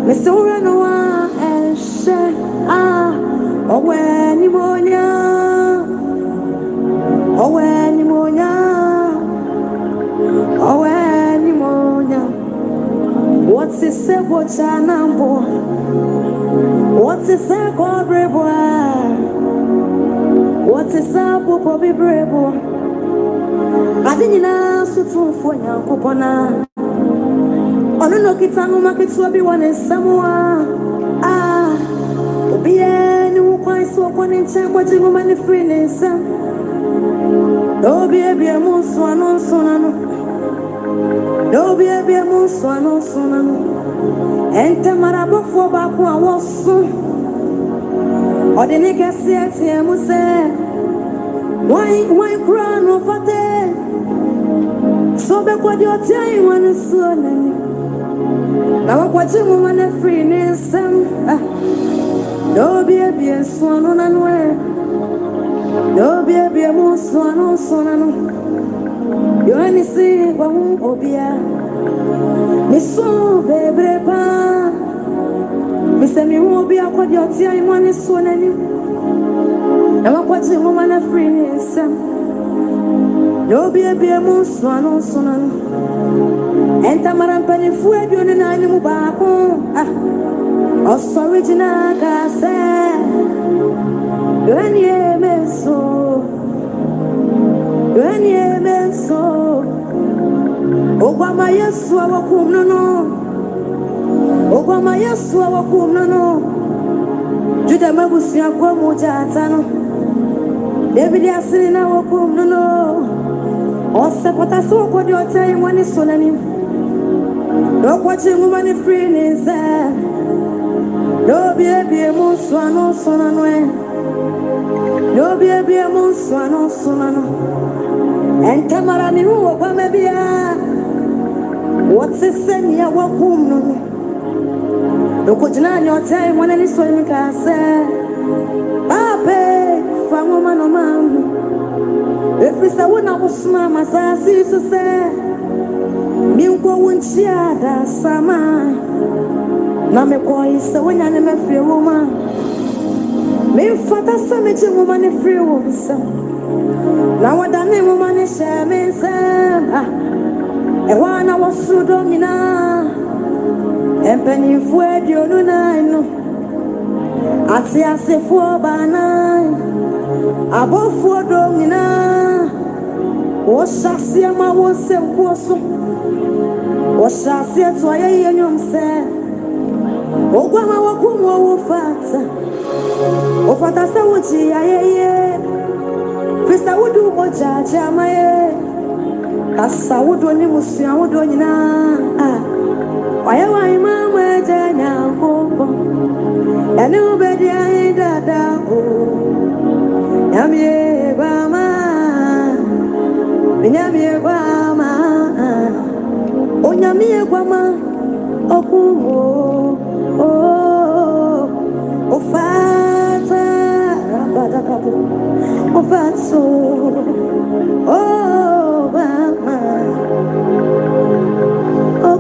Misura no one and share. Oh, when you oh, when you oh, when you what's the say, what's a number? What's the say, God, what's the say, Bobby Bravo? I didn't ask you for your coupona. On a look at our market, so everyone is somewhere. Be any quite so one in time, watching woman in freeness. No be a moose, one on sonano. No be a moose, one on sonano. And Tamarabo for back one was soon. Or the nigga said, Muse, why crown of a day? So back what you're telling one is soon. Now I'm watching woman in freeness. No be a swan on and way. No be a moose, one on sonano. You only see one obia. Miss so baby, Miss me won't be a quad your tea, one is so many. Now I'm watching woman of freeness. No be a moose, one on sonan. And Tamaran penny food, you and I move back home. Oh, original cassa. When you meant so. When you meant so. Obama, yes, our kum no. Obama, yes, our kum no. Judah Mabusia Quamujatano. David Yassin, our kum no. Or Sapota so what your time when it's solemn. No watching woman in freeness. No be a moose, one on sonano. No be a moose, one on sonano. And Tamarani, who maybe what's the same ya wakum no? No kujina your time when any swim can say. Ape, from woman or man. If it's a one of mama, as I see to say, Milko won't share that summer. Nameko is a winner and a free woman. Me father summit woman a free woman. Now what the name woman is sharing, and one I was so domina, and penny for you no. I say I say for banana, above for domina. What shall see my one self was what shall see to a young say? Oh, Grandma, what come over fat? Oh, Fata Sawuchi, aye. First, I would do what Jaja, my as I would only Musia would do now. Why am I, Mamma, Jana, and nobody I that. Oh, Yamie, Bama, Yamie, Bama, oh, Yamie, Bama, oh, oh, Fata, oh, Fatso, oh, Bama, oh,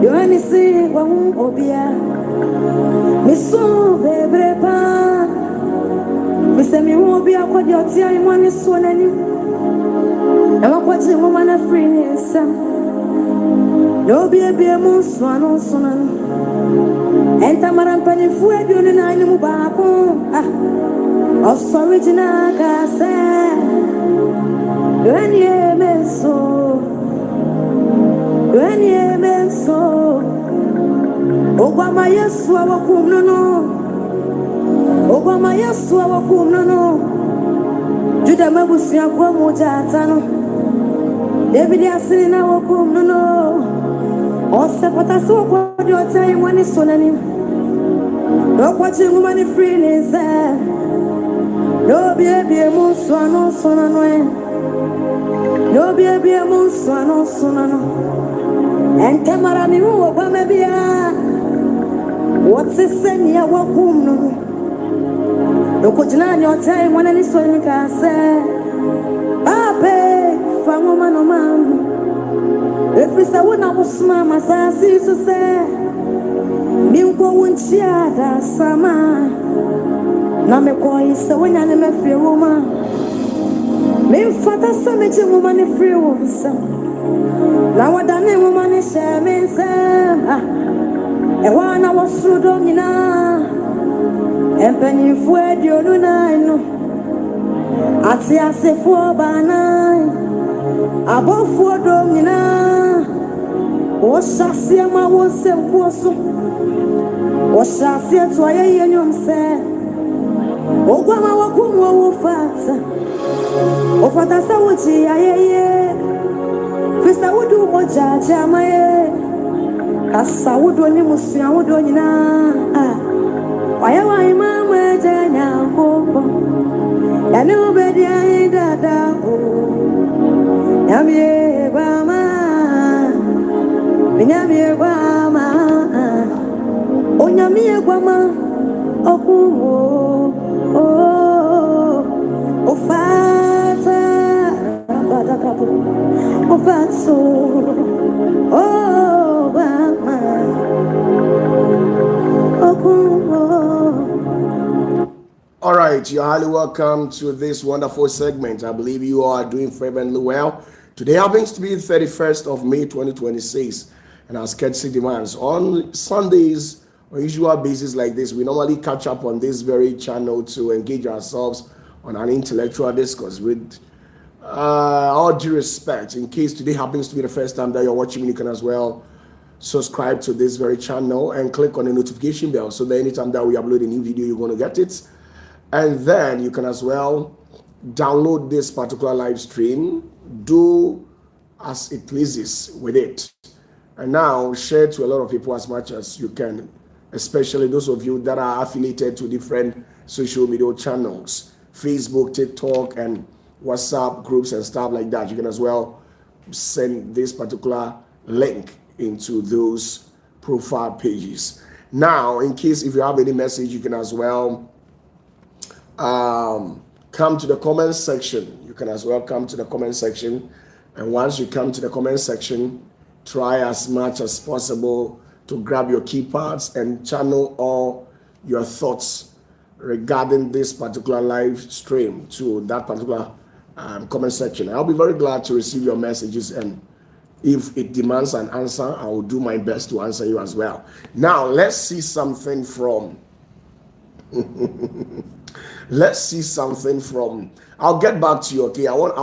you only see one obia. Miss so baby, Miss me won't be a quad your tea, one is so many. I'm a watching woman of freeness. No be a moose, one on sonan. And Tamaran penny food, you and I move back home. Of original cassa. When you meant so. When you meant so. Obama, yes, our kum no. Obama, yes, our kum no. Judah Mabusia Quamujatano. David Yassin, our kum no. Or Sapota so what your time when it's solemn. No watching woman in freeness. No be a moose, one on sonano. No be a moose, one on sonano. And Tamarani, who maybe what's the same ya wakum no? No kujina your time when any swim can say. Ape, woman no man. If it's a one was mama says to say, Milko won't share that summer. Nameko is a when I never free woman. Me father summit a woman in free woman. Now what the name woman is sharing, and one I was through domina, and penny for you no. At the Assyrian banai, above for domina, or Sassiama was a posso, or Sassia to a young said, O Gama Wakumo fat, O Fatasawuchi, aye. First I would do what Jamae, Cassa would do any Musia would do na. Why am I, Mamma Jana? And nobody I dada. Yamie Bama, Yamie Bama, Onyamie Bama, oh, Fata. Oh, that's so. Oh, Batman. All right, you're highly welcome to this wonderful segment. I believe you are doing fervently well. Today happens to be the 31st of May 2026, and as courtesy demands, on Sundays, on usual basis like this, we normally catch up on this very channel to engage ourselves on an intellectual discourse with all due respect. In case today happens to be the first time that you're watching me, you can as well subscribe to this very channel and click on the notification bell so that anytime that we upload a new video, you're going to get it. And then you can as well download this particular live stream, do as it pleases with it, and now share to a lot of people as much as you can, especially those of you that are affiliated to different social media channels, Facebook, TikTok, and WhatsApp groups and stuff like that. You can as well send this particular link into those profile pages. Now, in case if you have any message, you can as well come to the comment section. You can as well come to the comment section, and once you come to the comment section, try as much as possible to grab your key parts and channel all your thoughts regarding this particular live stream to that particular comment section. I'll be very glad to receive your messages, and if it demands an answer, I will do my best to answer you as well. Now, let's see something from I'll get back to you, okay? I want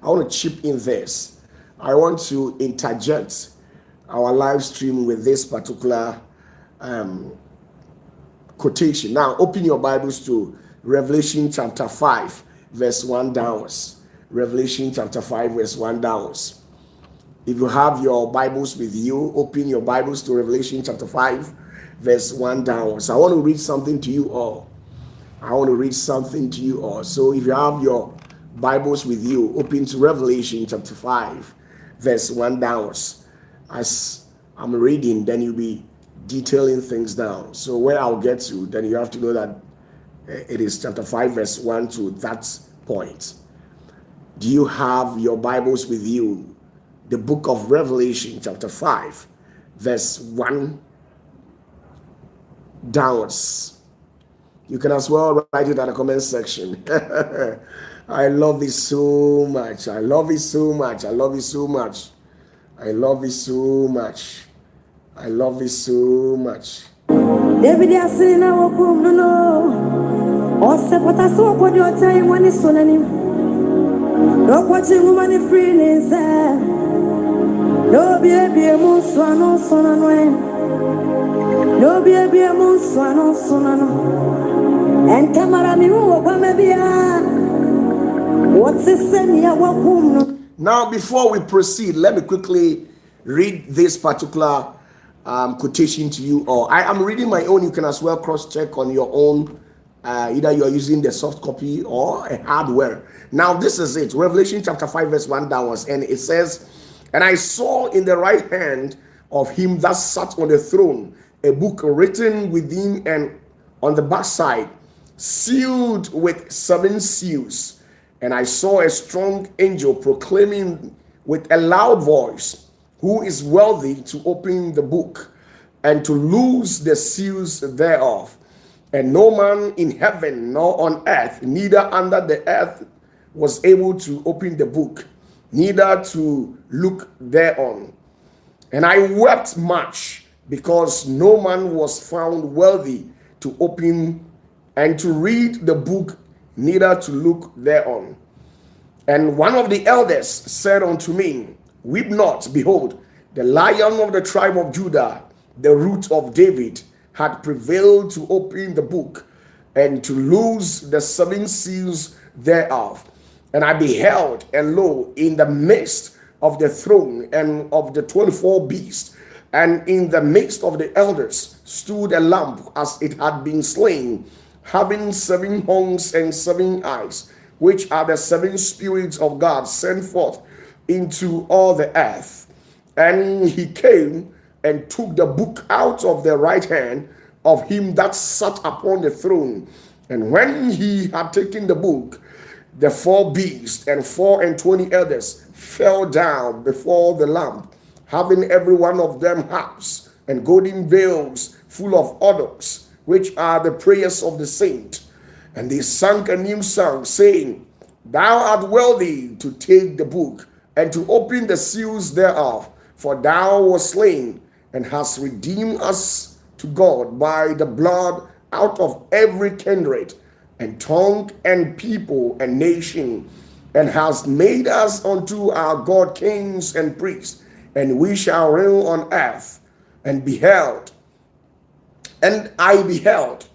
to chip in this. I want to interject our live stream with this particular quotation. Now, open your Bibles to Revelation chapter 5, verse 1 downwards. Revelation chapter 5, verse 1 downwards. If you have your Bibles with you, open your Bibles to Revelation chapter 5, verse 1 downwards. I want to read something to you all. So if you have your Bibles with you, open to Revelation chapter 5, verse 1 downwards. As I'm reading, then you'll be detailing things down. So where I'll get to, then you have to know that it is chapter 5, verse 1 to that point. Do you have your Bibles with you? The book of Revelation chapter 5, verse 1 downwards. You can as well write it in the comment section. I love it so much. David Asina Wakum no. Or Sepata so what your time when it's on him. No watching woman free is there. No baby a muswano sonano. No baby a muswano sonano. And camera me what's this? Now, before we proceed, let me quickly read this particular quotation to you all. I am reading my own. You can as well cross-check on your own. Either you are using the soft copy or a hardware. Now, this is it. Revelation chapter 5, verse 1 downwards. And it says, "And I saw in the right hand of him that sat on the throne a book written within and on the backside, sealed with 7 seals. And I saw a strong angel proclaiming with a loud voice, "Who is worthy to open the book and to loose the seals thereof?" And no man in heaven nor on earth, neither under the earth, was able to open the book, neither to look thereon. And I wept much, because no man was found worthy to open and to read the book, neither to look thereon. And one of the elders said unto me, "Weep not, behold, the Lion of the tribe of Judah, the Root of David, had prevailed to open the book and to loose the seven seals thereof." And I beheld, and lo, in the midst of the throne and of the 24 beasts, and in the midst of the elders, stood a lamb as it had been slain, having 7 horns and 7 eyes, which are the 7 spirits of God sent forth into all the earth. And he came and took the book out of the right hand of him that sat upon the throne. And when he had taken the book, the 4 beasts and 24 elders fell down before the Lamb, having every one of them harps and golden veils full of odors, which are the prayers of the saint. And they sang a new song, saying, "Thou art worthy to take the book and to open the seals thereof, for thou wast slain and hast redeemed us to God by the blood out of every kindred and tongue and people and nation, and hast made us unto our God kings and priests, and we shall reign on earth." And I beheld,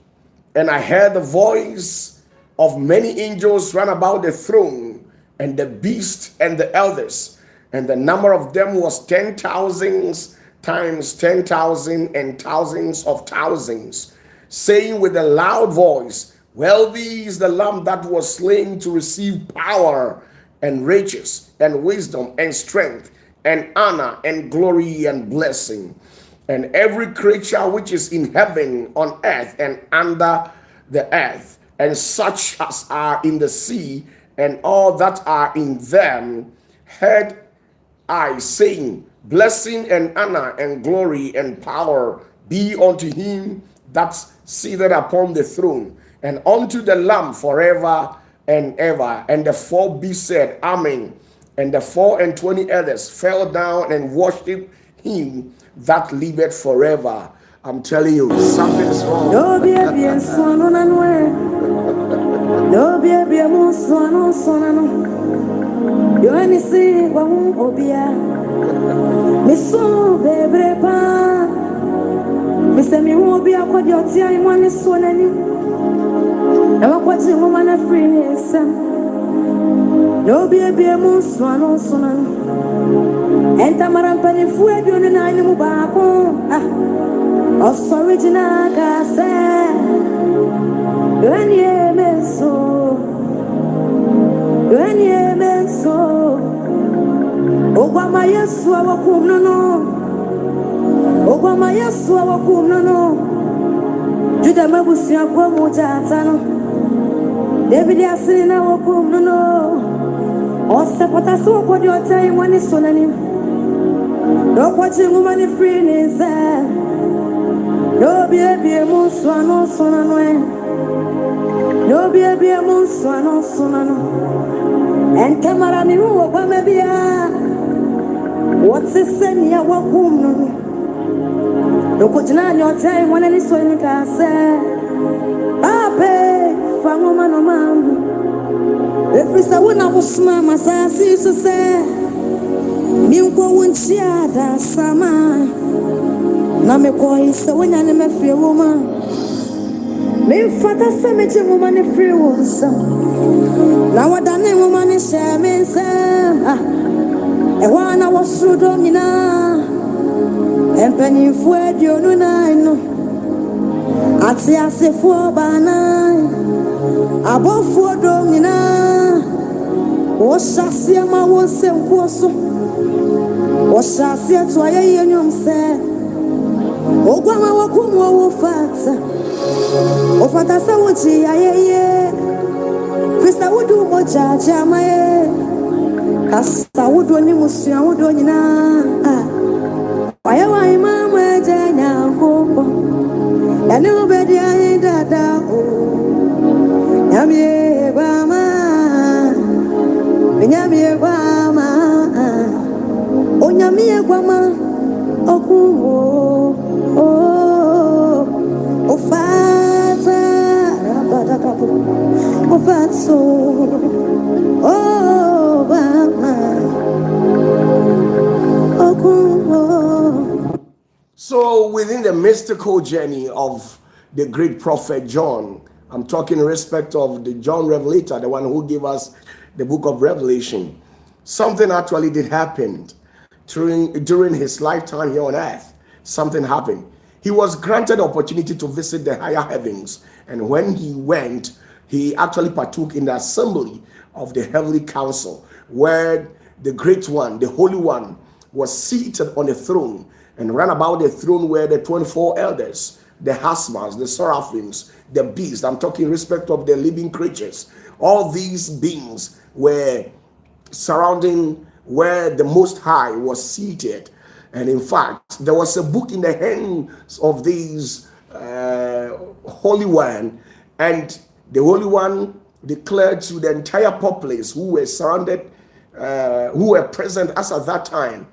and I heard the voice of many angels run about the throne, and the beast and the elders, and the number of them was 10,000 times 10,000 and thousands of thousands, saying with a loud voice, "Worthy is the Lamb that was slain to receive power and riches and wisdom and strength and honor and glory and blessing." And every creature which is in heaven, on earth, and under the earth, and such as are in the sea, and all that are in them, heard I saying, "Blessing and honor and glory and power be unto him that's seated upon the throne, and unto the Lamb forever and ever." And the 4 beasts said, "Amen." And the 24 elders fell down and worshipped him that liveth forever. I'm telling you, something is wrong. No baby and son on and way. No baby and son on son and you only see one obia. Miss so baby pa. Miss me won't be a quad your tea. I want this one and you. Now I'm watching woman a free no baby and son on son and enter marampani fued you and I know back. Original Gase, Ganye Menso, Obama Yesu awakum no, Judah Mabusi akwamu jatano, David Asina awakum no, Osapota so kwa your time when it's sonani, no watching woman free nisa. No baby muswano sonano no baby muswano sonano and camera mi wo kwa mebia what's the send ya wakum no ko jina your time when any so in ka say ape fa ngoma no mam if isa wona musma masasi so say mi ko wonchia da sama na me koi se wanya ne me free woman me fata se me che woman ne free woman na wada ne woman ne she me se e wana wasudo nyina empani fu edio no na no ati asefo bana abofu do nyina wo shasia ma wo se nkoso wo shasia to aye yenyum se Ogwama wakumu ofata sa wuchi ayeye Kasa wudu moja jamaye. Kasa wudu ni musia wudu nyina. Waya wai mama janya koko. Yani ubedi ayi dada o. Nyamie bama. Nyamie bama. O nyamie bama. Okumo. Oh. Ofata. Ofatso. Oh bama. Okumo. So within the mystical journey of the great prophet John, I'm talking in respect of the John Revelator, the one who gave us the book of Revelation. Something actually did happen during his lifetime here on earth. Something happened. He was granted opportunity to visit the higher heavens, and when he went, he actually partook in the assembly of the heavenly council, where the great one, the holy one, was seated on the throne, and round about the throne were the 24 elders, the husbands, the seraphims, the beast. I'm talking in respect of the living creatures. All these beings were surrounding where the Most High was seated. And in fact, there was a book in the hands of these Holy One, and the Holy One declared to the entire populace who were surrounded, who were present as at that time,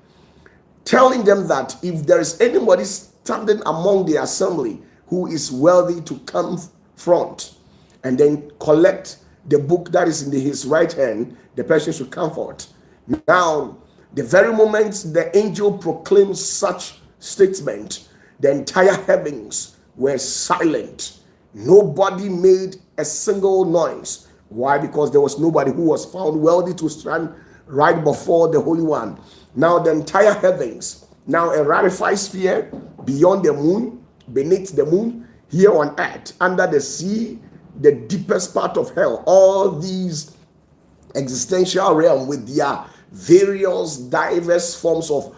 telling them that if there is anybody standing among the assembly who is worthy to come front and then collect the book that is in his right hand, the person should come forth. Now, the very moment the angel proclaimed such statement, the entire heavens were silent. Nobody made a single noise. Why? Because there was nobody who was found worthy to stand right before the Holy One. Now the entire heavens, now a rarefied sphere beyond the moon, beneath the moon, here on earth, under the sea, the deepest part of hell, all these existential realm with their various diverse forms of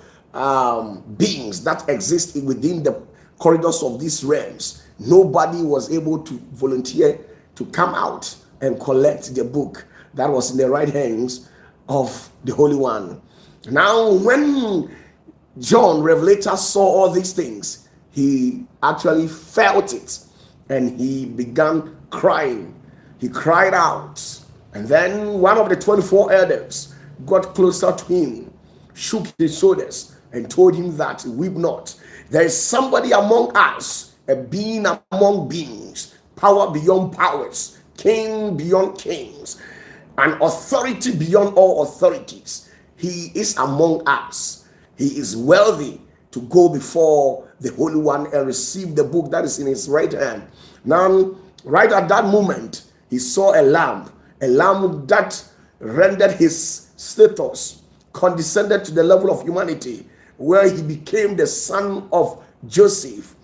beings that exist within the corridors of these realms. Nobody was able to volunteer to come out and collect the book that was in the right hands of the Holy One. Now, when John Revelator saw all these things, he actually felt it and he began crying. He cried out. And then one of the 24 elders got closer to him, shook his shoulders, and told him that, weep not. There is somebody among us, a being among beings, power beyond powers, king beyond kings, an authority beyond all authorities. He is among us. He is worthy to go before the Holy One and receive the book that is in his right hand. Now, right at that moment, he saw a lamb that rendered his status, condescended to the level of humanity, where he became the son of Joseph.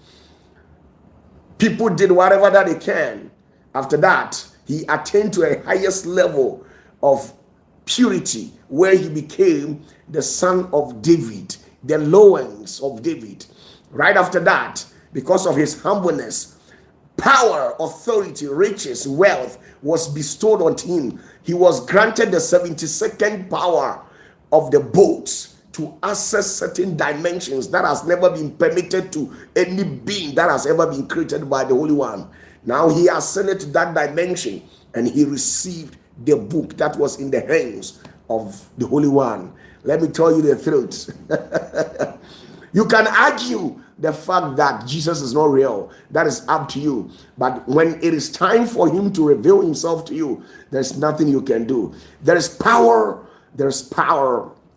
People did whatever that they can. After that, he attained to a highest level of purity, where he became the son of David, the loins of David. Right after that, because of his humbleness, power, authority, riches, wealth was bestowed on him. He was granted the 72nd power of the boats to access certain dimensions that has never been permitted to any being that has ever been created by the Holy One. Now he ascended to that dimension and he received the book that was in the hands of the Holy One. Let me tell you the truth. You can argue the fact that Jesus is not real. That is up to you. But when it is time for him to reveal himself to you, there's nothing you can do. There's power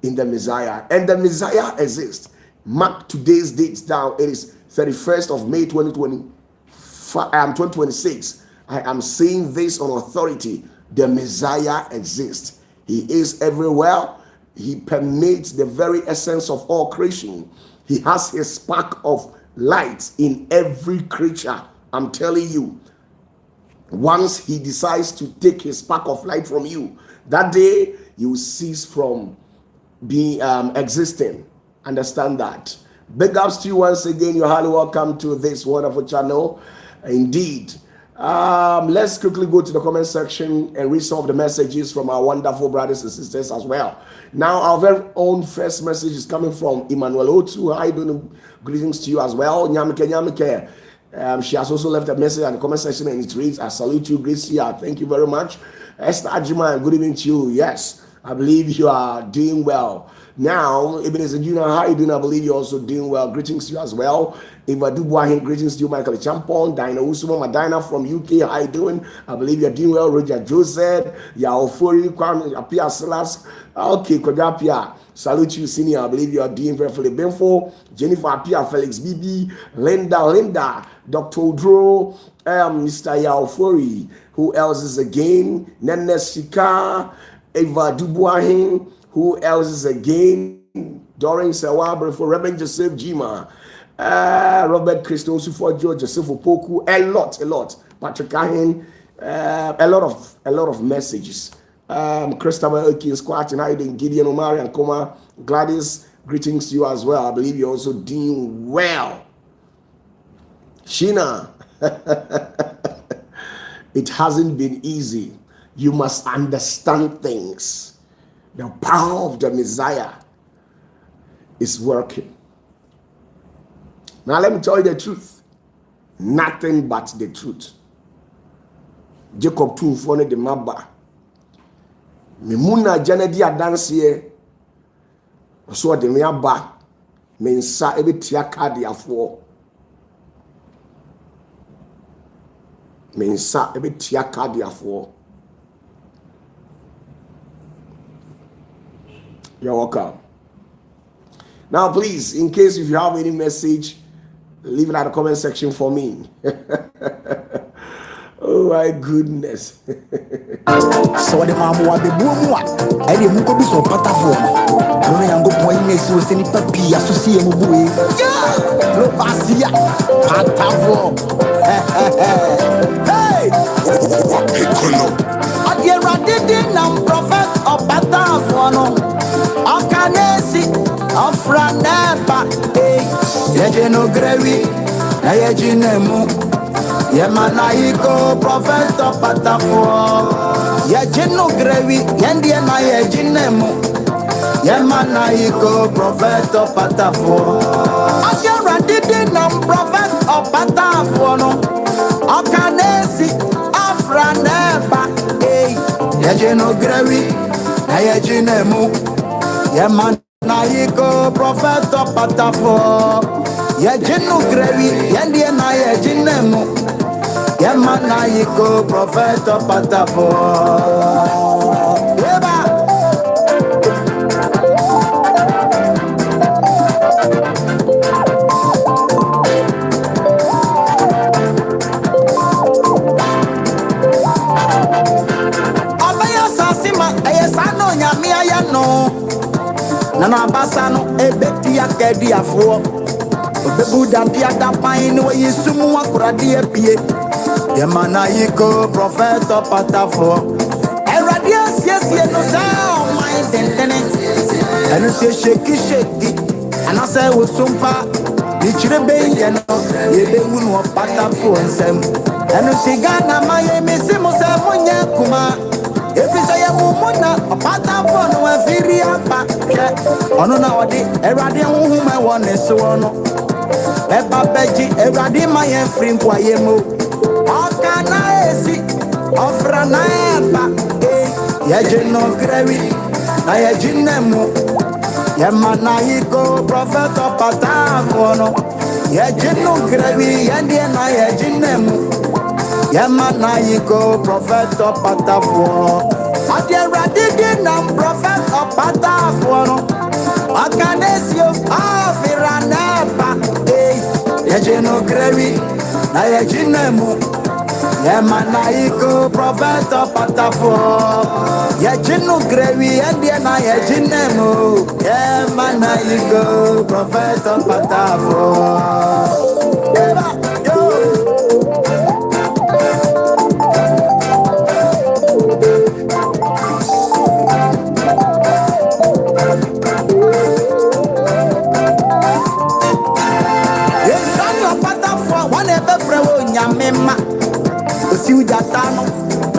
in the Messiah. And the Messiah exists. Mark today's dates down. It is 31st of May 2026. I am saying this on authority. The Messiah exists. He is everywhere. He permeates the very essence of all creation. He has his spark of light in every creature. I'm telling you, once he decides to take his spark of light from you, that day you cease from being existing. Understand that. Big ups to you once again. You're highly welcome to this wonderful channel. Indeed, Let's quickly go to the comment section and read some of the messages from our wonderful brothers and sisters as well. Now, our very own first message is coming from Emmanuel Otu. Hi, doing greetings to you as well. Nyamike, Nyamike. She has also left a message in the comment section and it reads, I salute you, Gracia. Thank you very much. Esther Ajima, good evening to you. Yes, I believe you are doing well. Now, Ebenezer Junior, how are you doing? I believe you're also doing well. Greetings to you as well. Eva Dubois, greetings to you, Michael Champon, Dinah Usuma, Madina from UK, how are you doing? I believe you're doing well. Roger Joseph, Yaofori, Kwame, Apia Silas. Okay, Kodapia. Salute you, senior. I believe you are doing very fully. Benfo, Jennifer Apia, Felix Bibi, Linda, Dr. Udro, Mr. Yaofori. Who else is again? Nene Shika, Eva Dubois. Who else is again? Doring Sawabre for Reverend Joseph Jima. Robert Christos for George Joseph Opoku. A lot. Patrick Ahin. A lot of messages. Christopher Elkin Squat and Hayden Gideon Omari and Koma Gladys, greetings to you as well. I believe you're also doing well. Sheena, it hasn't been easy. You must understand things. The power of the Messiah is working. Now let me tell you the truth. Nothing but the truth. Jacob 2 for the maba. Mimuna janedi adanse so de me aba mensa ebetia kadiafo mensa ebetia kadiafo. You're welcome. Now please, in case if you have any message, leave it at the comment section for me. Oh my goodness. So the mama wa be buomwa e de muko bi so OPATAFUOR no no yango point na si o se ni papi asosie mu buwe yeah lo pasia OPATAFUOR hey adie radede na prophet OPATAFUOR no akanesi afraneba hey ye no grewi na ye jinemu Yemanaiko prophet OPATAFUOR Yejinu grewi Yendie na yejinemu Yemanaiko prophet OPATAFUOR Asiara didi nam prophet OPATAFUOR no Okanesi afraneba Yejinu grewi Na yejinemu Yemanaiko prophet OPATAFUOR Yejinu grewi Yendie na yejinemu Yemanaiko prophet OPATAFUOR Eba Abaya sasima eyesano nyame ayano Nana basano ebetia kediafo Obebu dampia dapain we yisumu akurade apie Yemanaiko prophet OPATAFUOR Eradia siesie no sound my tentene Enu se sheki Ana se usumpa Nichirebe yeno Yebe unu OPATAFUOR nsem Enu si gana maye misimu se munye kuma Efisa ye mumuna OPATAFUOR no afiri apa Ono na odi Eradia hume wone suono Eba beji Eradia maye frimpwa yemo Okana esi ofraneba Yejino grewi Na yejinemu Yemanaiko prophet OPATAFUOR no Yejino grewi Yendie na yejinemu Yemanaiko prophet OPATAFUOR Adie radidi nam prophet OPATAFUOR no Okana esi ofraneba Yejino grewi Na yejinemu Yemanaiko prophet OPATAFUOR Yejinu grewi Yendie na yejinemu Yemanaiko prophet OPATAFUOR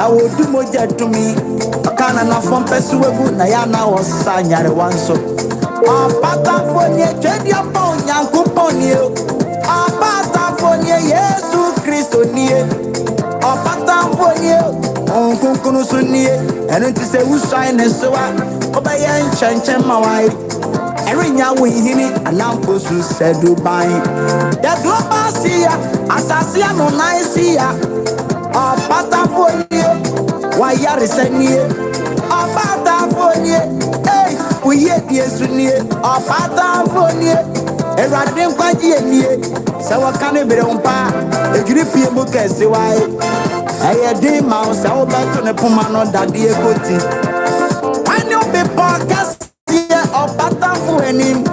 na wodu moja tumi akana na fompe suwegu na ya na wosa nyare wanso apatafo nie twedi apa onyankopon nie apatafo nie Yesu Kristo nie apatafo nie onkunkunu so nie eno nti se wuswan ne so a obeye nchenchem mawai Erinya wihini anampo su sedu bain the global sia asasia no naisia apatafonie wayare senie apatafonie eh uye diesunie apatafonie erade nkwaji enie se wakane bere umpa egiri pie mu kese wai eye di ma o se obeto ne puma no dade ekoti anyo be podcast Opatafo enim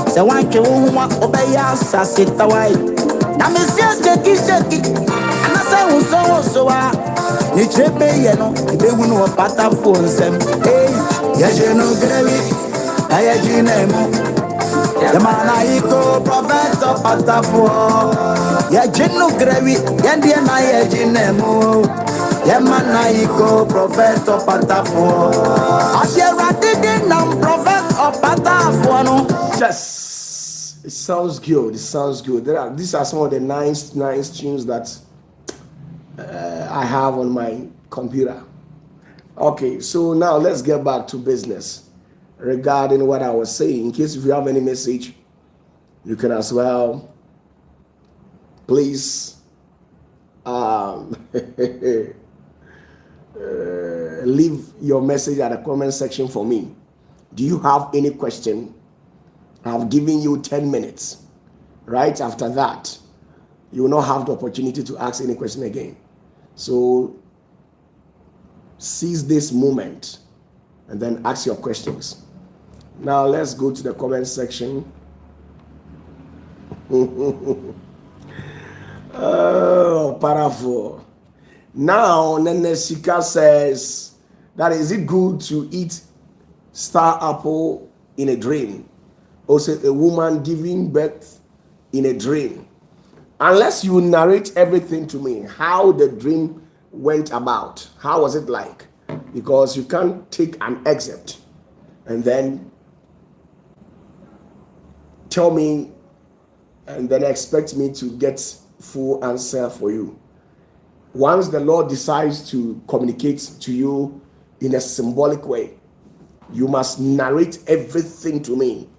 se wanke wo homa obeya sasita wai na me sheki anase wo so a ni chebe ye no ebe hu no opatafo nsem ye je no grewi aye jinemu ye mana iko prophet opatafo ye je no grewi ye ndie na ye jinemu ye mana iko prophet opatafo asiera didi na prophet opatafo no. Yes, it sounds good. It sounds good. These are some of the nice tunes that I have on my computer. Okay, so now let's get back to business regarding what I was saying. In case if you have any message, you can as well please leave your message at the comment section for me. Do you have any question? I've given you 10 minutes. Right after that, you will not have the opportunity to ask any question again. So seize this moment and then ask your questions. Now let's go to the comment section. Oh, powerful. Now, Nenesika says, that is it good to eat star apple in a dream? Also, a woman giving birth in a dream. Unless you narrate everything to me, how the dream went about, how was it like? Because you can't take an excerpt and then tell me and then expect me to get full answer for you. Once the Lord decides to communicate to you in a symbolic way, you must narrate everything to me.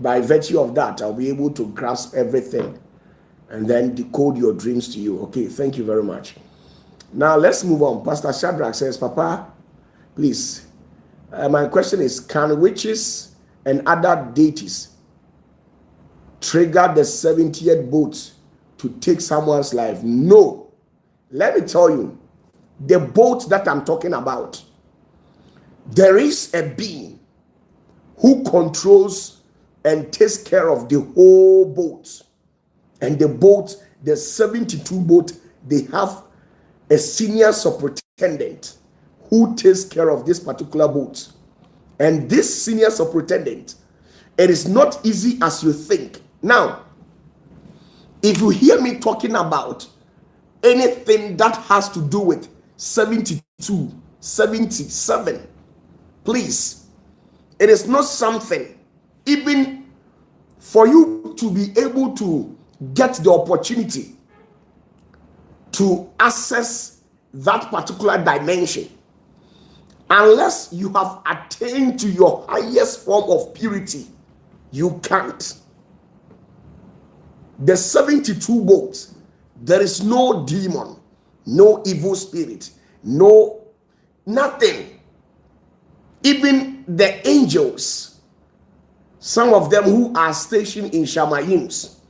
By virtue of that, I'll be able to grasp everything and then decode your dreams to you. Okay, thank you very much. Now let's move on. Pastor Shadrach says, Papa, please, my question is, can witches and other deities trigger the 70th boat to take someone's life? No. Let me tell you, the boat that I'm talking about, there is a being who controls and takes care of the whole boat. And the boat, the 72 boat, they have a senior superintendent who takes care of this particular boat. And this senior superintendent, it is not easy as you think. Now, if you hear me talking about anything that has to do with 72, 77, please, it is not something, even for you to be able to get the opportunity to access that particular dimension, unless you have attained to your highest form of purity, you can't. The 72 boats, there is no demon, no evil spirit, no nothing. Even the angels, some of them who are stationed in Shamayims,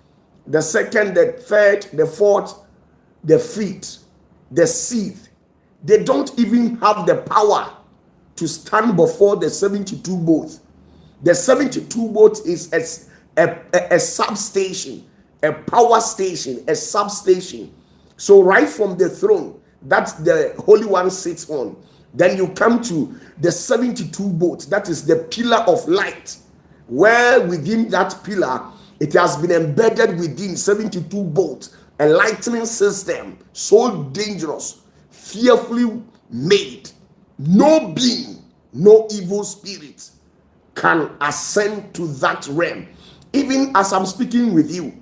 the second, the third, the fourth, the fifth, the sixth, they don't even have the power to stand before the 72 boats. The 72 boats is a substation, a power station, a substation. So right from the throne that the Holy One sits on, then you come to the 72 boats, that is the pillar of light, where within that pillar, it has been embedded within 72 boats, a lightning system, so dangerous, fearfully made. No being, no evil spirit can ascend to that realm. Even as I'm speaking with you,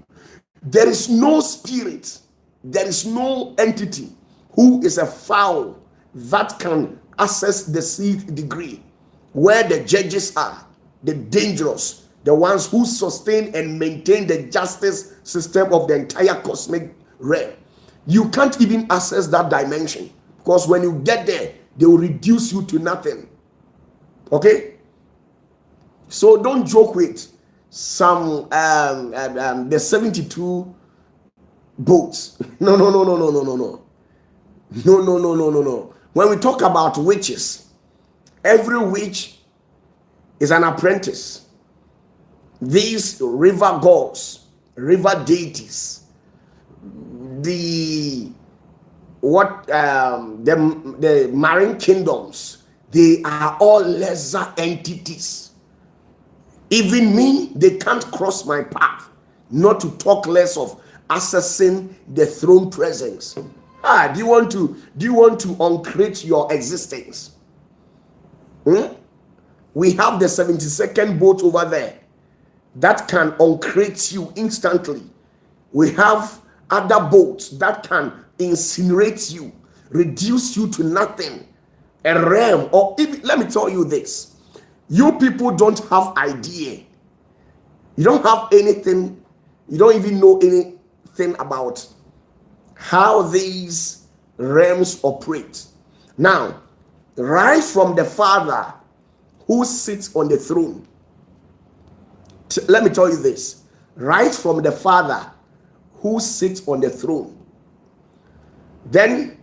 there is no spirit, there is no entity who is a fowl that can access the seventh degree, where the judges are, the dangerous, the ones who sustain and maintain the justice system of the entire cosmic realm. You can't even access that dimension, because when you get there, they will reduce you to nothing. Okay? So don't joke with some the 72 boats. No. When we talk about witches, every witch is an apprentice. These river gods, river deities, the marine kingdoms, they are all lesser entities. Even me, they can't cross my path, not to talk less of accessing the throne presence. Do you want to uncreate your existence? We have the 72nd boat over there that can uncreate you instantly. We have other boats that can incinerate you, reduce you to nothing. A realm, or even, let me tell you this, you people don't have idea. You don't have anything, you don't even know anything about how these realms operate. Now, right from the Father who sits on the throne, let me tell you this, right from the Father who sits on the throne, then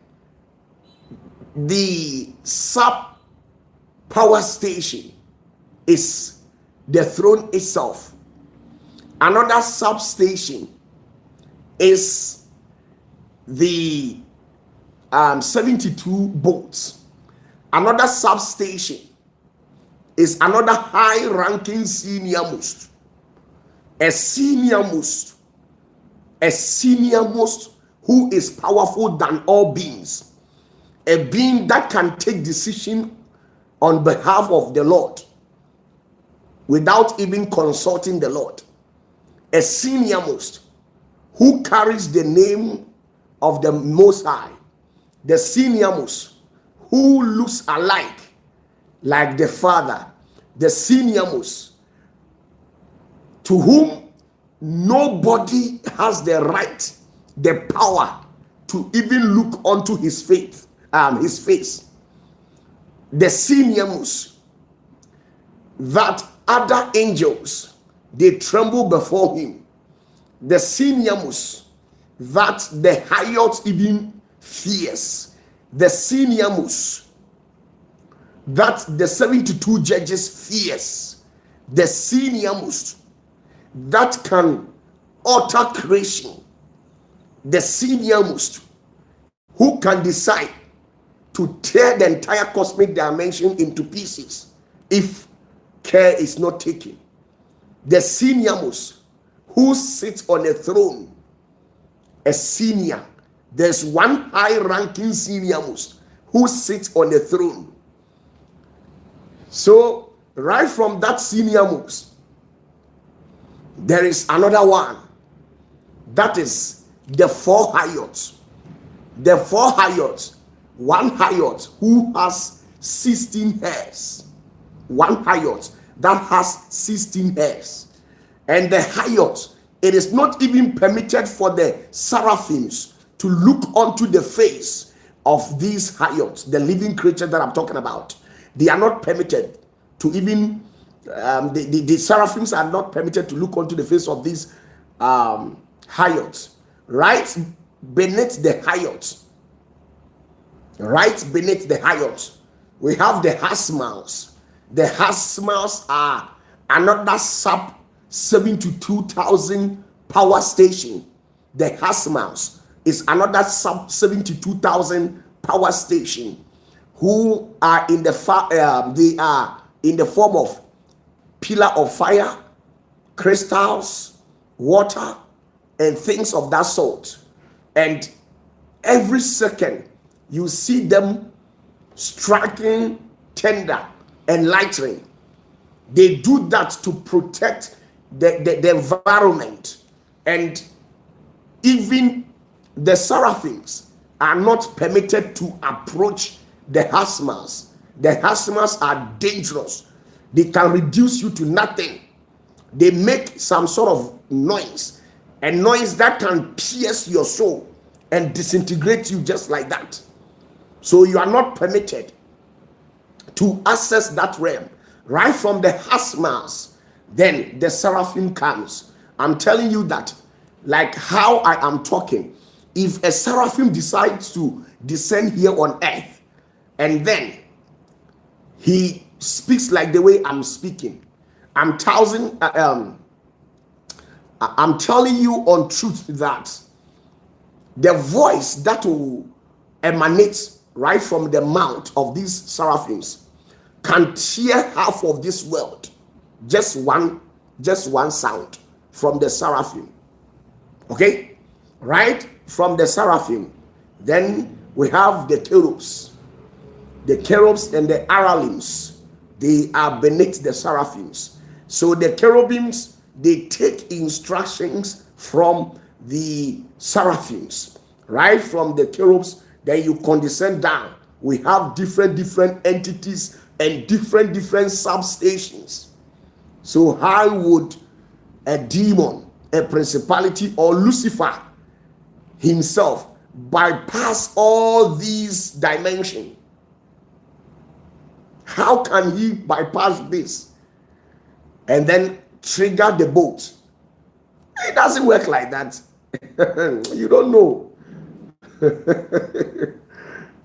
the sub power station is the throne itself. Another substation is the 72 boats. Another substation is another high-ranking senior most. A senior most who is powerful than all beings. A being that can take decision on behalf of the Lord without even consulting the Lord. A senior most who carries the name of the Most High. The senior most who looks alike like the Father. The senior most to whom nobody has the right, the power to even look onto his face. The senior most that other angels, they tremble before him. The senior most that the Hayot even fears. The senior most that the 72 judges fears. The senior most that can alter creation. The senior most who can decide to tear the entire cosmic dimension into pieces if care is not taken. The senior most who sits on a throne. A senior. There's one high-ranking senior most who sits on the throne. So, right from that senior most, there is another one. That is the four Hayots. The four Hayots. One Hayot who has 16 hairs. One Hayot that has 16 hairs. And the Hayot, it is not even permitted for the seraphims to look onto the face of these Hayots, the living creature that I'm talking about. They are not permitted to even, the seraphims are not permitted to look onto the face of these Hayots. Right beneath the Hayots, we have the Hasmals. The Hasmals are another sub 72,000 power station. The Hasmals is another sub 72,000 power station who are in the they are in the form of pillar of fire, crystals, water, and things of that sort. And every second you see them striking, tender, enlightening. They do that to protect the environment. And even the seraphims are not permitted to approach the husbands. The husbands are dangerous. They can reduce you to nothing. They make some sort of noise, a noise that can pierce your soul and disintegrate you just like that. So you are not permitted to access that realm. Right from the husbands, then the seraphim comes. I'm telling you that, like how I am talking, if a seraphim decides to descend here on earth and then he speaks like the way I'm speaking, I'm telling you on truth that the voice that will emanate right from the mouth of these seraphims can tear half of this world. Just one sound from the seraphim. Okay, right from the seraphim. Then we have the cherubs. The cherubs and the aralim, they are beneath the seraphims. So the cherubims, they take instructions from the seraphims. Right from the cherubs, then you condescend down. We have different entities and different substations. So how would a demon, a principality, or Lucifer himself bypass all these dimensions? How can he bypass this and then trigger the boat? It doesn't work like that. You don't know.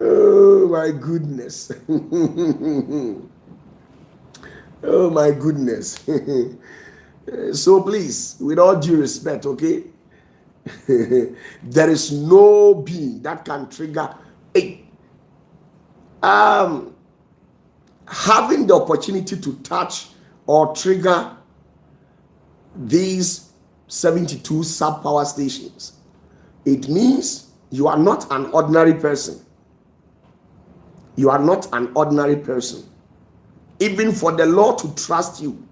Oh my goodness. Oh my goodness. So please, with all due respect, okay, there is no being that can trigger having the opportunity to touch or trigger these 72 sub-power stations. It means you are not an ordinary person. You are not an ordinary person. Even for the Lord to trust you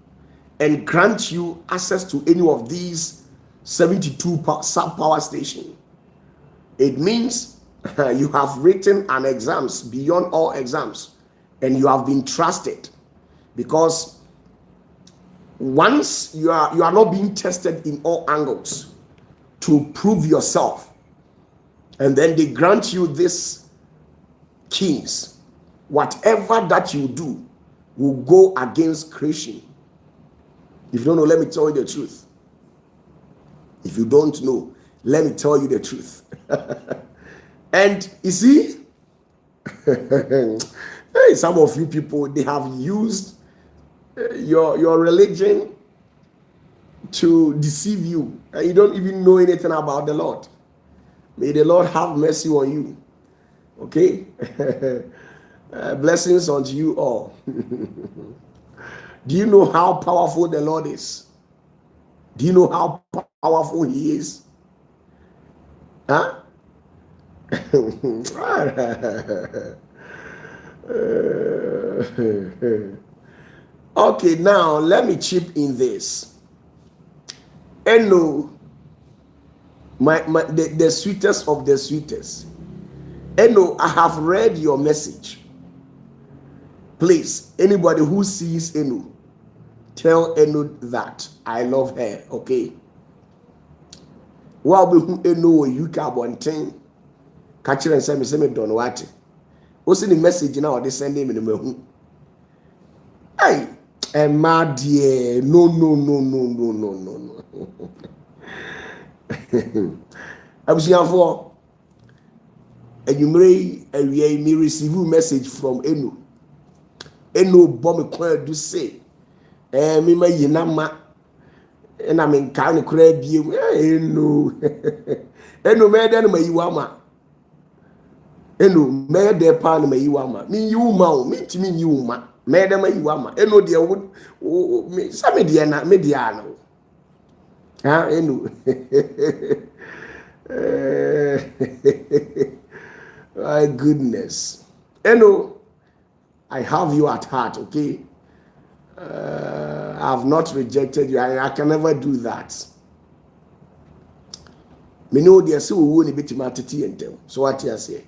and grant you access to any of these 72 sub-power stations, it means you have written an exams beyond all exams, and you have been trusted, because once you are not being tested in all angles to prove yourself, and then they grant you this keys, whatever that you do will go against creation. If you don't know, let me tell you the truth. If you don't know, let me tell you the truth. And you see, hey, some of you people, they have used your religion to deceive you, and you don't even know anything about the Lord. May the Lord have mercy on you. Okay? Blessings unto you all. Do you know how powerful the Lord is? Do you know how powerful He is? Huh? Okay, now let me chip in this. Eno, the sweetest of the sweetest. Eno, I have read your message. Please, anybody who sees Eno, tell Eno that I love her, okay? While we Eno you can bonten, catch her and say me don't what. What's in the message now? They send him in the moon. Hey, and my dear, no. I was here for, and you may receive a message from Eno. Eno bomb quite do say, me my yinama, and I'm in kind of crab you. Eno, Eno, madam, may you ama. Eno, may de pan may you ama. Me you ma, me to me you ma. Madam, may you ama. Eno, dear would, me, some mediana, mediano. Ah, Eno. My goodness. Eno, I have you at heart, okay? I have not rejected you. I can never do that. Me know there so we won't be matiti and them. So what you say?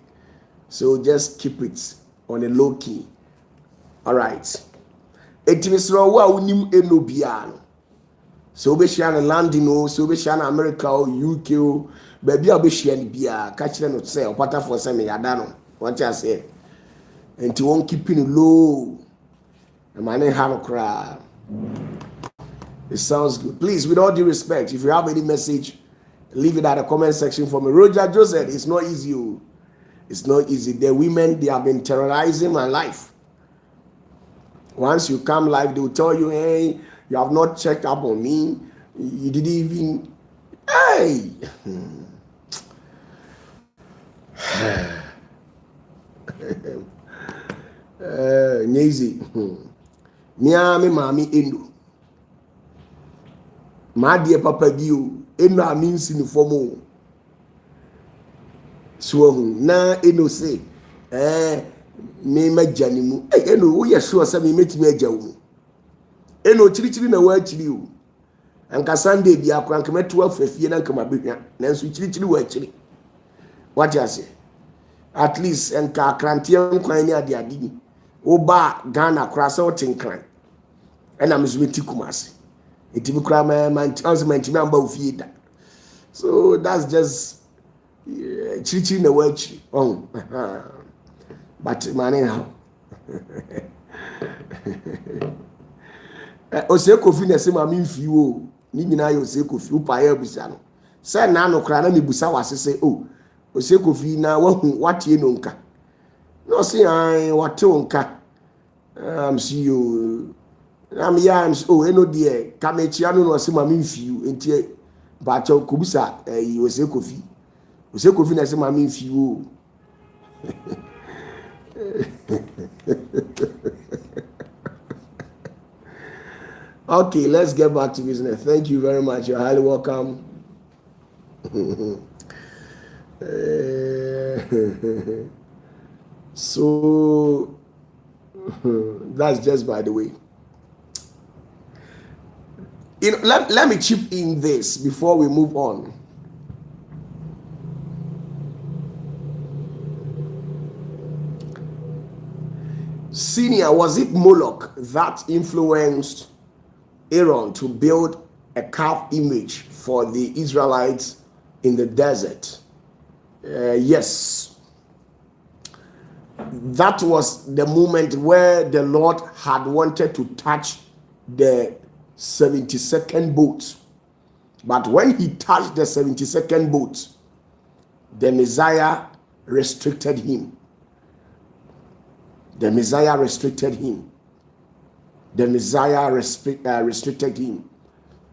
So just keep it on a low key. All right. Etimisro wa unim enobiano. So be share London o, so be share America o, UK o, baby a be share ni bia. Catch them no say OPATAFUOR say me yada no. What you say? And you won't keep it low. And my name Hano Kra. It sounds good. Please, with all due respect, if you have any message, leave it at the comment section for me. Roger Joseph, it's not easy. It's not easy. The women, they have been terrorizing my life. Once you come live, they will tell you, hey, you have not checked up on me. You didn't even, hey. Nyezi. Miami mami endo. Ma dear papa dio. Eno a means in the form. So na eno say, me majanimu. Eno we sure say me met me ajawu. Eno chiri na wa chiri o. Anka Sunday bia kwanka meto afafie na nka mabehwa. Nanso chiri wa chiri. What you say? At least enka krantie nkwan ni ade ade. Oba Ghana krasa otinkran. Ena mezumeti kumase. Itimi kra man transment me amba ofie da. So that's just chiri na wa chiri. Oh. But man anyhow. Ose kofi na se ma mi mfi o. Ni nyina yo ose kofi upa ya busa no. Se na no kra na me busa wasese o. Ose kofi na wahu watie no nka. No say I wate nka. See you. I'm yams oh eno de kamechia no se ma mi mfi o enti ba cha kobusa ose kofi. Ose kofi na se ma mi mfi o. Okay, let's get back to business. Thank you very much. You're highly welcome. So that's just by the way. Let me chip in this before we move on. Senior, was it Moloch that influenced Aaron to build a calf image for the Israelites in the desert? Yes. That was the moment where the Lord had wanted to touch the 72nd boat. But when he touched the 72nd boat, the Messiah restricted him. The Messiah restricted him. The Messiah restricted him.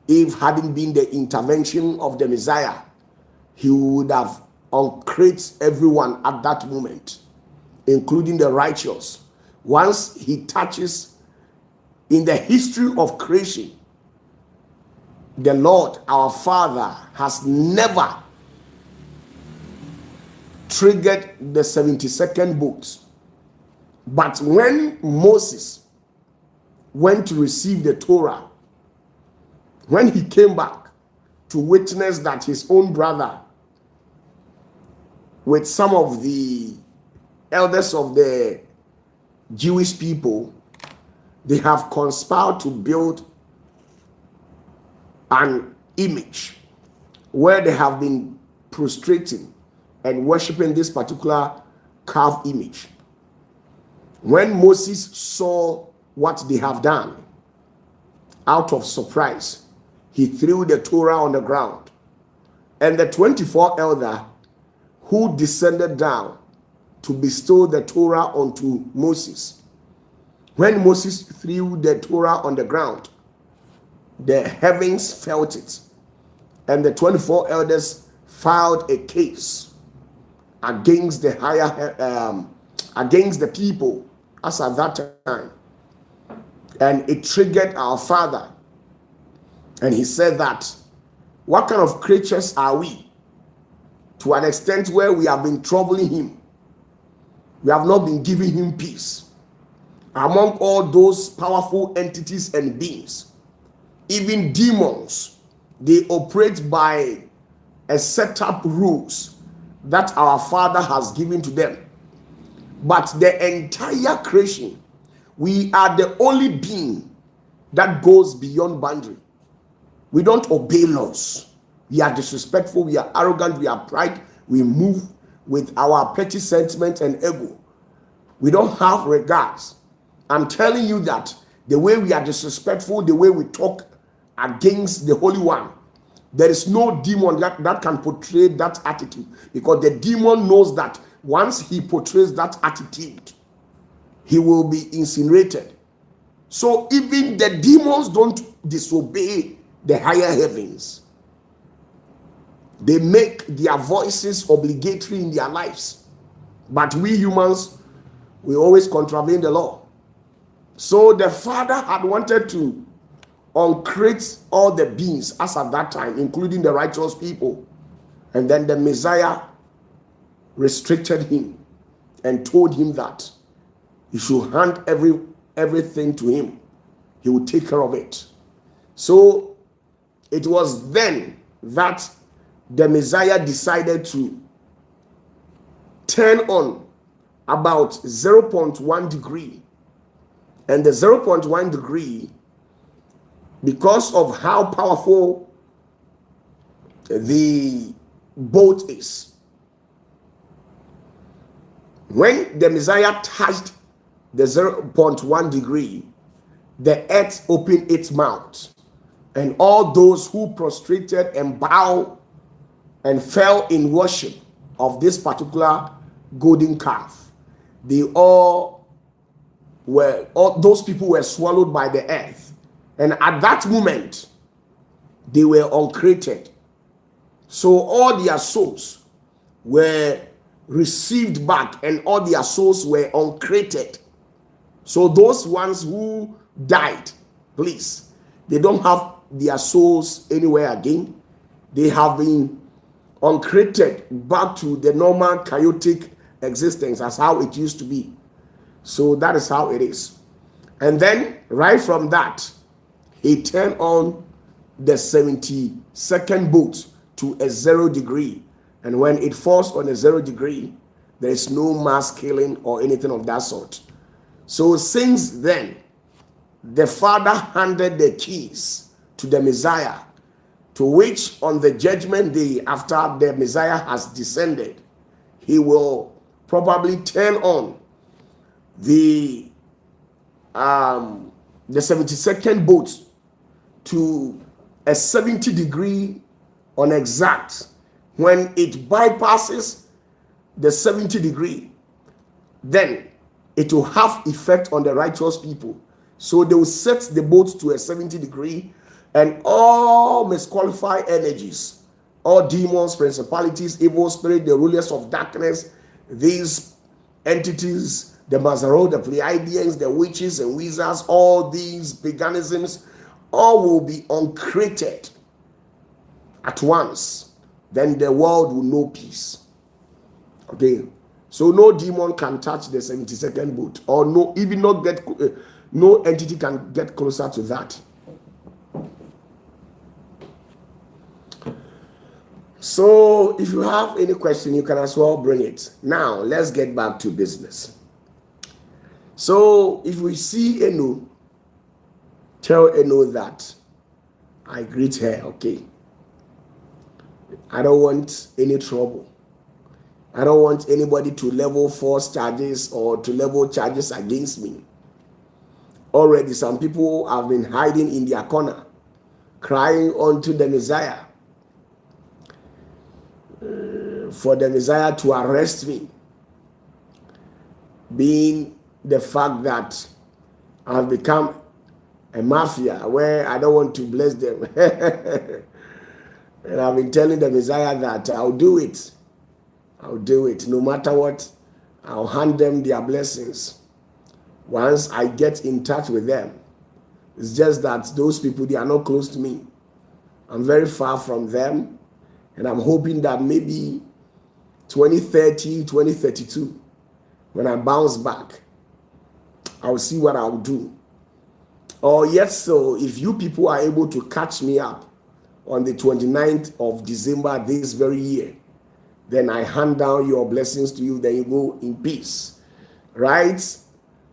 If hadn't been the intervention of the Messiah, he would have uncreated everyone at that moment, including the righteous. Once he touches in the history of creation, the Lord, our Father, has never triggered the 72nd boat. But when Moses went to receive the Torah, when he came back to witness that his own brother, with some of the elders of the Jewish people, they have conspired to build an image where they have been prostrating and worshiping this particular calf image. When Moses saw what they have done, out of surprise, he threw the Torah on the ground. And the 24 elder who descended down to bestow the Torah onto Moses, when Moses threw the Torah on the ground, the heavens felt it. And the 24 elders filed a case against the against the people as at that time. And it triggered our Father. And he said that, what kind of creatures are we? To an extent where we have been troubling him. We have not been giving him peace. among all those powerful entities and beings, even demons, they operate by a set up rules that our Father has given to them. But the entire creation, we are the only being that goes beyond boundary. We don't obey laws. We are disrespectful, we are arrogant, we are pride, we move with our petty sentiment and ego. We don't have regards. I'm telling you that the way we are disrespectful, the way we talk against the Holy One, there is no demon that can portray that attitude, because the demon knows that once he portrays that attitude, he will be incinerated. So even the demons don't disobey the higher heavens. They make their voices obligatory in their lives. But we humans, we always contravene the law. So the Father had wanted to uncreate all the beings as at that time, including the righteous people. And then the Messiah restricted him and told him that he should hand everything to him. He would take care of it. So it was then that the Messiah decided to turn on about 0.1 degree. And the 0.1 degree, because of how powerful the boat is, when the Messiah touched the 0.1 degree, the earth opened its mouth, and all those who prostrated and bowed and fell in worship of this particular golden calf, all those people were swallowed by the earth. And at that moment, they were uncreated. So all their souls were received back, and all their souls were uncreated. So those ones who died, please, they don't have their souls anywhere again. They have been uncreated back to the normal chaotic existence as how it used to be. So that is how it is. And then right from that, he turned on the 72nd boat to a 0 degree. And when it falls on a 0 degree, there is no mass killing or anything of that sort. So since then, the Father handed the keys to the Messiah, to which on the judgment day, after the Messiah has descended, he will probably turn on the 72nd boat to a 70 degree on exact. When it bypasses the 70 degree, then it will have effect on the righteous people. So they will set the boat to a 70 degree, and all misqualified energies, all demons, principalities, evil spirits, the rulers of darkness, these entities, the Mazarot, the Pleiadians, the witches and wizards, all these paganisms, all will be uncreated at once. Then the world will know peace. Okay, so no demon can touch the 72nd boat, or no entity can get closer to that. So if you have any question, you can as well bring it. Now let's get back to business. So if we see Enu, tell Enu that I greet her. Okay, I don't want any trouble. I don't want anybody to level false charges or to level charges against me. Already some people have been hiding in their corner, crying unto the Messiah for the Messiah to arrest me, being the fact that I've become a mafia where I don't want to bless them. And I've been telling the Messiah that I'll do it. I'll do it. No matter what, I'll hand them their blessings once I get in touch with them. It's just that those people, they are not close to me. I'm very far from them. And I'm hoping that maybe 2030, 2032, when I bounce back, I'll see what I'll do. Or yes, so if you people are able to catch me up on the 29th of December this very year, then I hand down your blessings to you, then you go in peace. Right?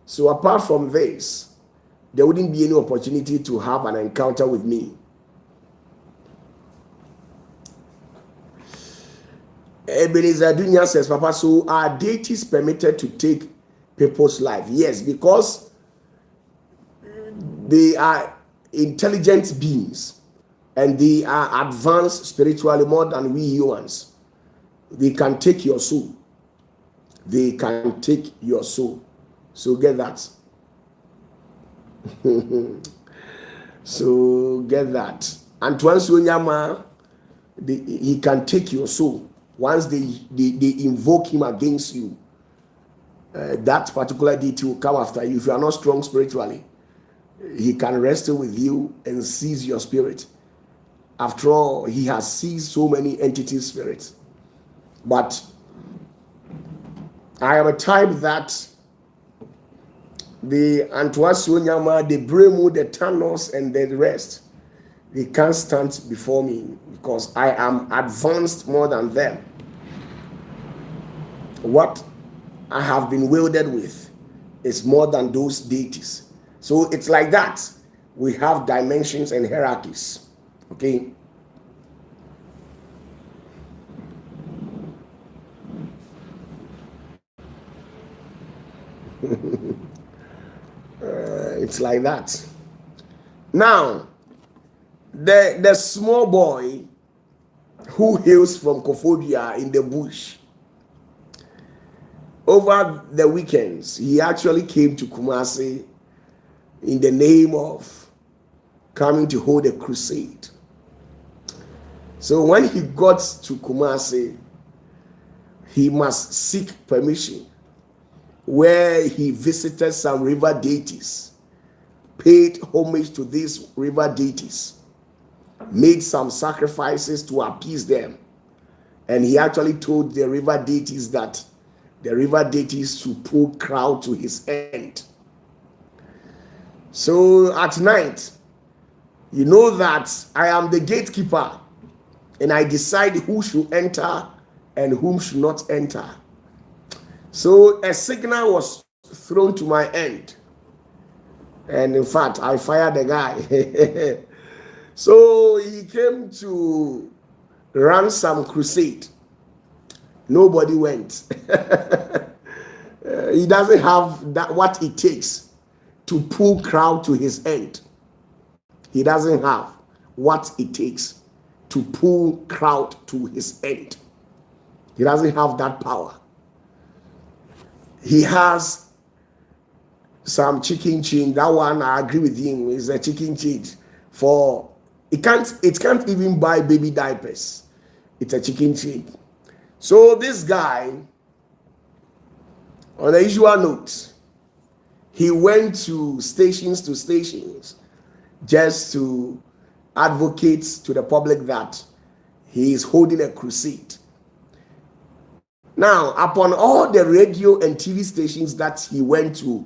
So apart from this, there wouldn't be any opportunity to have an encounter with me. Ebenezer Dunya says, Papa, so are deities permitted to take people's life? Yes, because they are intelligent beings and they are advanced spiritually more than we humans. They can take your soul. They can take your soul. So get that. So get that. And once he can take your soul. Once they invoke him against you, that particular deity will come after you. If you are not strong spiritually, he can wrestle with you and seize your spirit. After all, he has seized so many entity spirits. But I am a type that the Antoasunyama, the Bremu, the Thanos, and the rest, they can't stand before me because I am advanced more than them. What I have been wielded with is more than those deities. So it's like that. We have dimensions and hierarchies. Okay? It's like that. Now, the small boy who hails from Kofodia in the bush, over the weekends, he actually came to Kumasi in the name of coming to hold a crusade. So when he got to Kumasi, he must seek permission, where he visited some river deities, paid homage to these river deities, made some sacrifices to appease them. And he actually told the river deities that the river deities should pull crowd to his end. So at night, you know that I am the gatekeeper and I decide who should enter and whom should not enter. So a signal was thrown to my end. And in fact, I fired the guy. So he came to run some crusade. Nobody went. He doesn't have that what it takes to pull crowd to his end. He doesn't have what it takes to pull crowd to his end. He doesn't have that power. He has some chicken change. That one, I agree with him, is a chicken change. For it can't even buy baby diapers. It's a chicken change. So this guy, on a usual note, he went to stations just to advocate to the public that he is holding a crusade. Now, upon all the radio and TV stations that he went to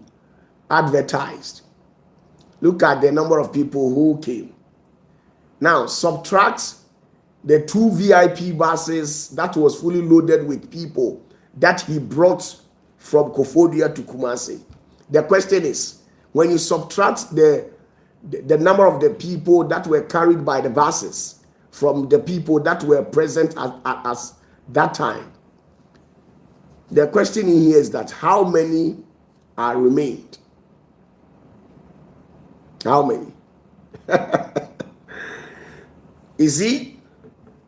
advertised, look at the number of people who came. Now, subtract the 2 VIP buses that was fully loaded with people that he brought from Kofodia to Kumasi. The question is, when you subtract the number of the people that were carried by the buses from the people that were present at that time, the question in here is that how many are remained? How many? You see,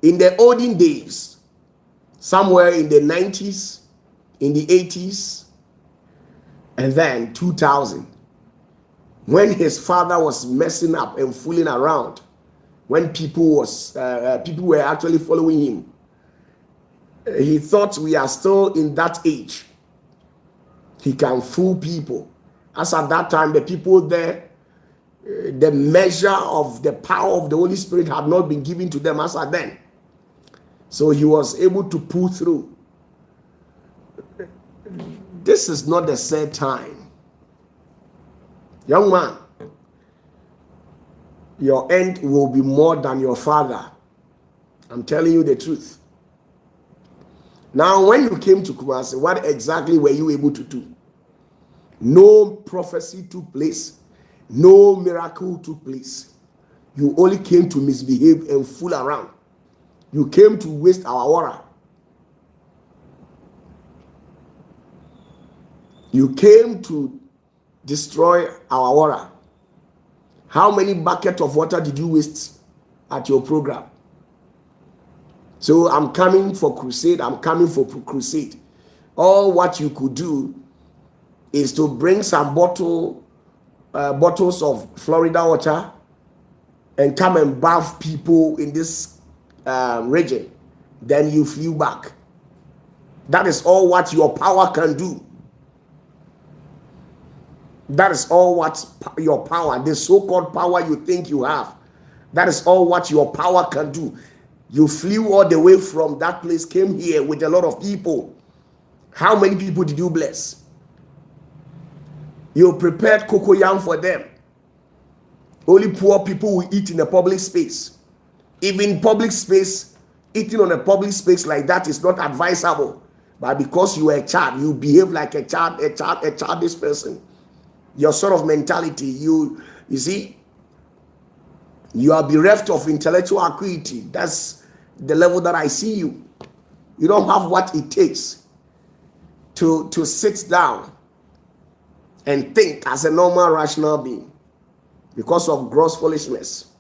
in the olden days, somewhere in the 90s, in the 80s, and then 2000, when his father was messing up and fooling around, when people were actually following him, he thought we are still in that age. He can fool people. As at that time, the people there, the measure of the power of the Holy Spirit had not been given to them as at then. So he was able to pull through. This is not the sad time. Young man, your end will be more than your father. I'm telling you the truth. Now, when you came to Kumasi, what exactly were you able to do? No prophecy took place. No miracle took place. You only came to misbehave and fool around. You came to waste our water. You came to destroy our water. How many buckets of water did you waste at your program? So I'm coming for crusade. I'm coming for crusade. All what you could do is to bring some bottles of Florida water and come and bath people in this region. Then you flew back. That is all what your power can do. That is all what your power, the so-called power you think you have, that is all what your power can do. You flew all the way from that place, came here with a lot of people. How many people did you bless? You prepared cocoyam for them. Only poor people will eat in a public space. Even public space, eating on a public space like that is not advisable. But because you are a child, you behave like a childish person. Your sort of mentality, you see, you are bereft of intellectual acuity. That's the level that I see you. You don't have what it takes to sit down and think as a normal, rational being because of gross foolishness.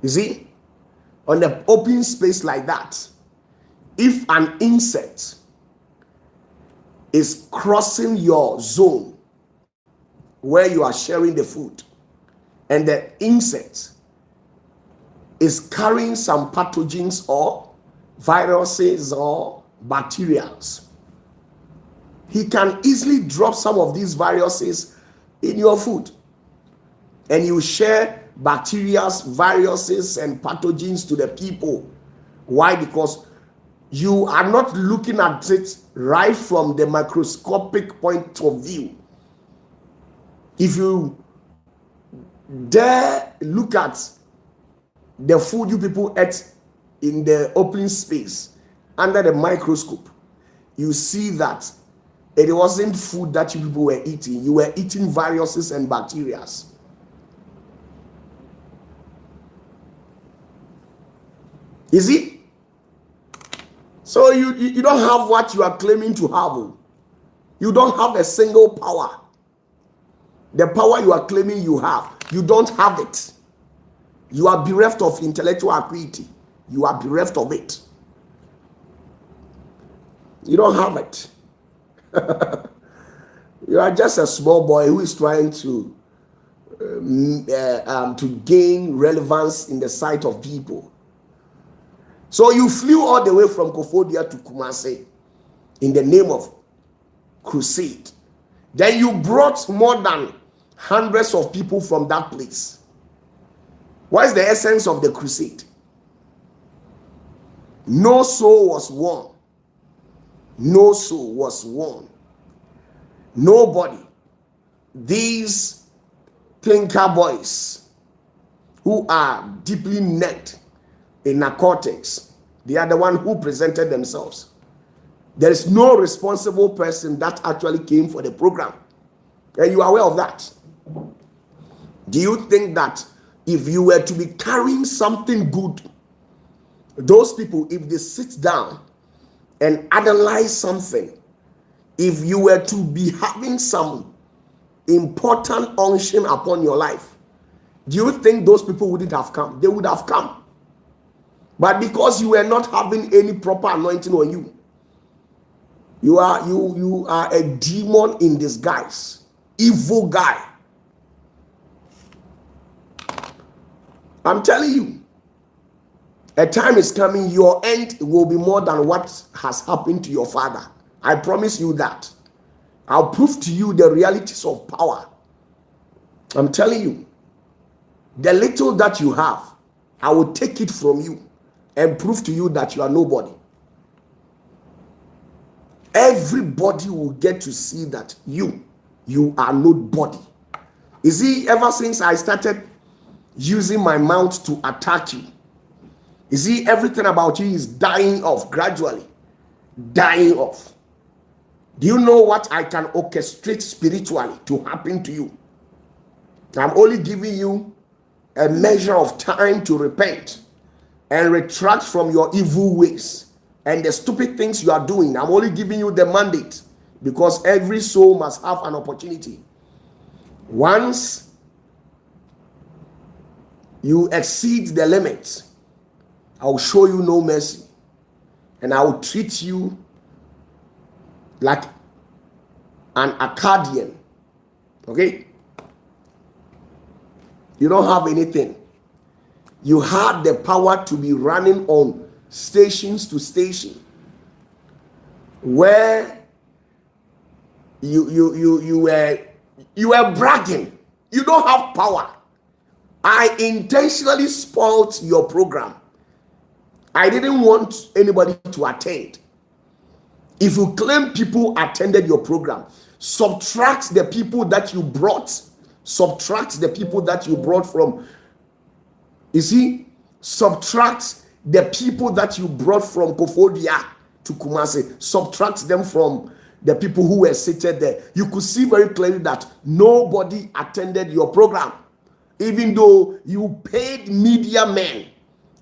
You see, on the open space like that, if an insect is crossing your zone where you are sharing the food, and the insect is carrying some pathogens or viruses or bacteria, he can easily drop some of these viruses in your food, and you share bacteria, viruses, and pathogens to the people. Why? Because you are not looking at it right from the microscopic point of view. If you dare look at the food you people ate in the open space under the microscope, you see that it wasn't food that you people were eating. You were eating viruses and bacteria. You see? So you don't have what you are claiming to have. You don't have a single power. The power you are claiming you have, you don't have it. You are bereft of intellectual acuity. You are bereft of it. You don't have it. You are just a small boy who is trying to gain relevance in the sight of people. So you flew all the way from Kofodia to Kumasi in the name of crusade. Then you brought more than hundreds of people from that place. What is the essence of the crusade? No soul was won. No soul was won. Nobody. These thinker boys who are deeply net in narcotics, they are the one who presented themselves. There is no responsible person that actually came for the program. And you are aware of that. Do you think that if you were to be carrying something good, those people, if they sit down and analyze something, if you were to be having some important unction upon your life, do you think those people wouldn't have come? They would have come. But because you were not having any proper anointing on you, you are a demon in disguise, evil guy. I'm telling you, a time is coming, your end will be more than what has happened to your father. I promise you that. I'll prove to you the realities of power. I'm telling you, the little that you have, I will take it from you and prove to you that you are nobody. Everybody will get to see that you are nobody. You see, ever since I started using my mouth to attack you, you see, everything about you is dying off gradually, dying off. Do you know what I can orchestrate spiritually to happen to you? I'm only giving you a measure of time to repent and retract from your evil ways and the stupid things you are doing. I'm only giving you the mandate because every soul must have an opportunity. Once you exceed the limits, I will show you no mercy and I will treat you like an Akkadian. Okay? You don't have anything. You had the power to be running on stations to station where you were bragging. You don't have power. I intentionally spoiled your program. I didn't want anybody to attend. If you claim people attended your program, subtract the people that you brought. Subtract the people that you brought from. You see, subtract the people that you brought from Kofodia to Kumasi. Subtract them from the people who were seated there. You could see very clearly that nobody attended your program. Even though you paid media men,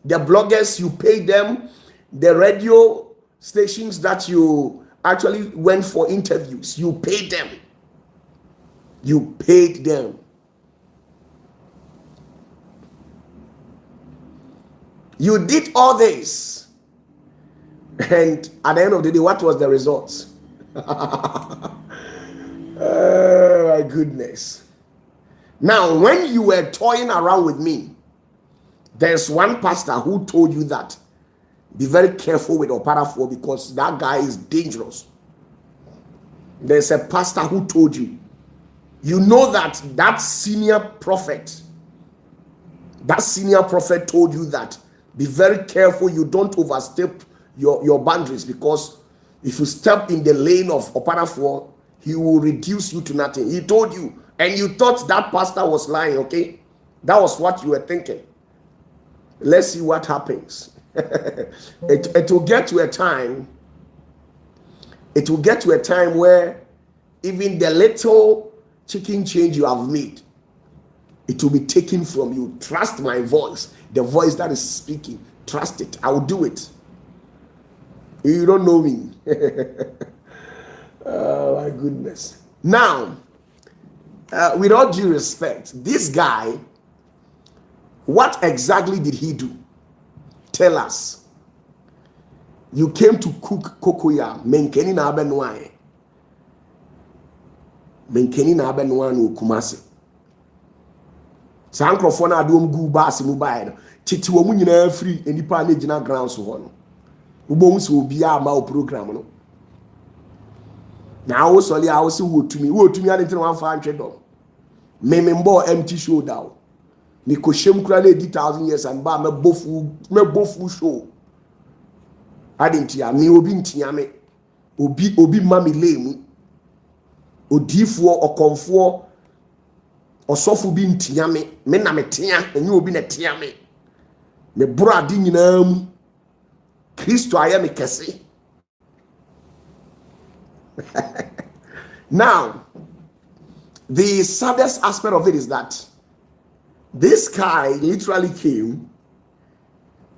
the bloggers, you paid them, the radio stations that you actually went for interviews, you paid them. You paid them. You did all this. And at the end of the day, what was the result? Oh my goodness. Now, when you were toying around with me, there's one pastor who told you that be very careful with OPATAFUOR because that guy is dangerous. There's a pastor who told you. You know that senior prophet told you that be very careful you don't overstep your boundaries, because if you step in the lane of OPATAFUOR, he will reduce you to nothing. He told you, and you thought that pastor was lying. Okay, that was what you were thinking. Let's see what happens. It will get to a time. It will get to a time where even the little chicken change you have made, it will be taken from you. Trust my voice, the voice that is speaking. Trust it. I will do it. You don't know me. Oh my goodness. Now, with all due respect, this guy, what exactly did he do? Tell us. You came to cook cocoyam. Menkeni na abenwae. Menkeni na abenwae no Kumasi. Sa nkrofo na adom gu baas mu bae no. Titi wo mu nyina free enipa na gina ground so ho no. Ubom so obi a ma o program no. Na wo soli a wo se wo tumi ade ntin wan fa antwe dom. Memembo empty show down. Me ko shem kura na 10,000 years and ba me bofu show. Adentia me obi ntia me. Obi ma me lemu. Odifuo okonfuo osofo bi ntia me na me tia enye obi na tia me bro ade nyina mu Kristo aye me kese. Now, the saddest aspect of it is that this guy literally came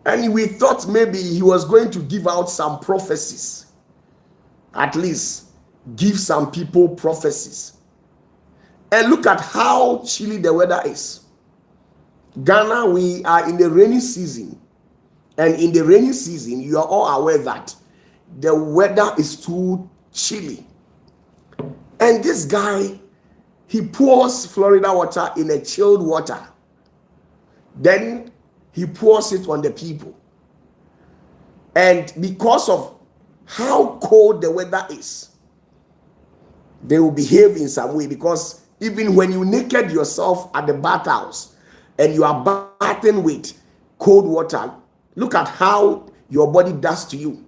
and we thought maybe he was going to give out some prophecies, at least give some people prophecies. And look at how chilly the weather is. Ghana, we are in the rainy season, and in the rainy season you are all aware that the weather is too chilly. And this guy, he pours Florida water in a chilled water. Then he pours it on the people. And because of how cold the weather is, they will behave in some way. Because even when you naked yourself at the bathhouse and you are bathing with cold water, look at how your body does to you.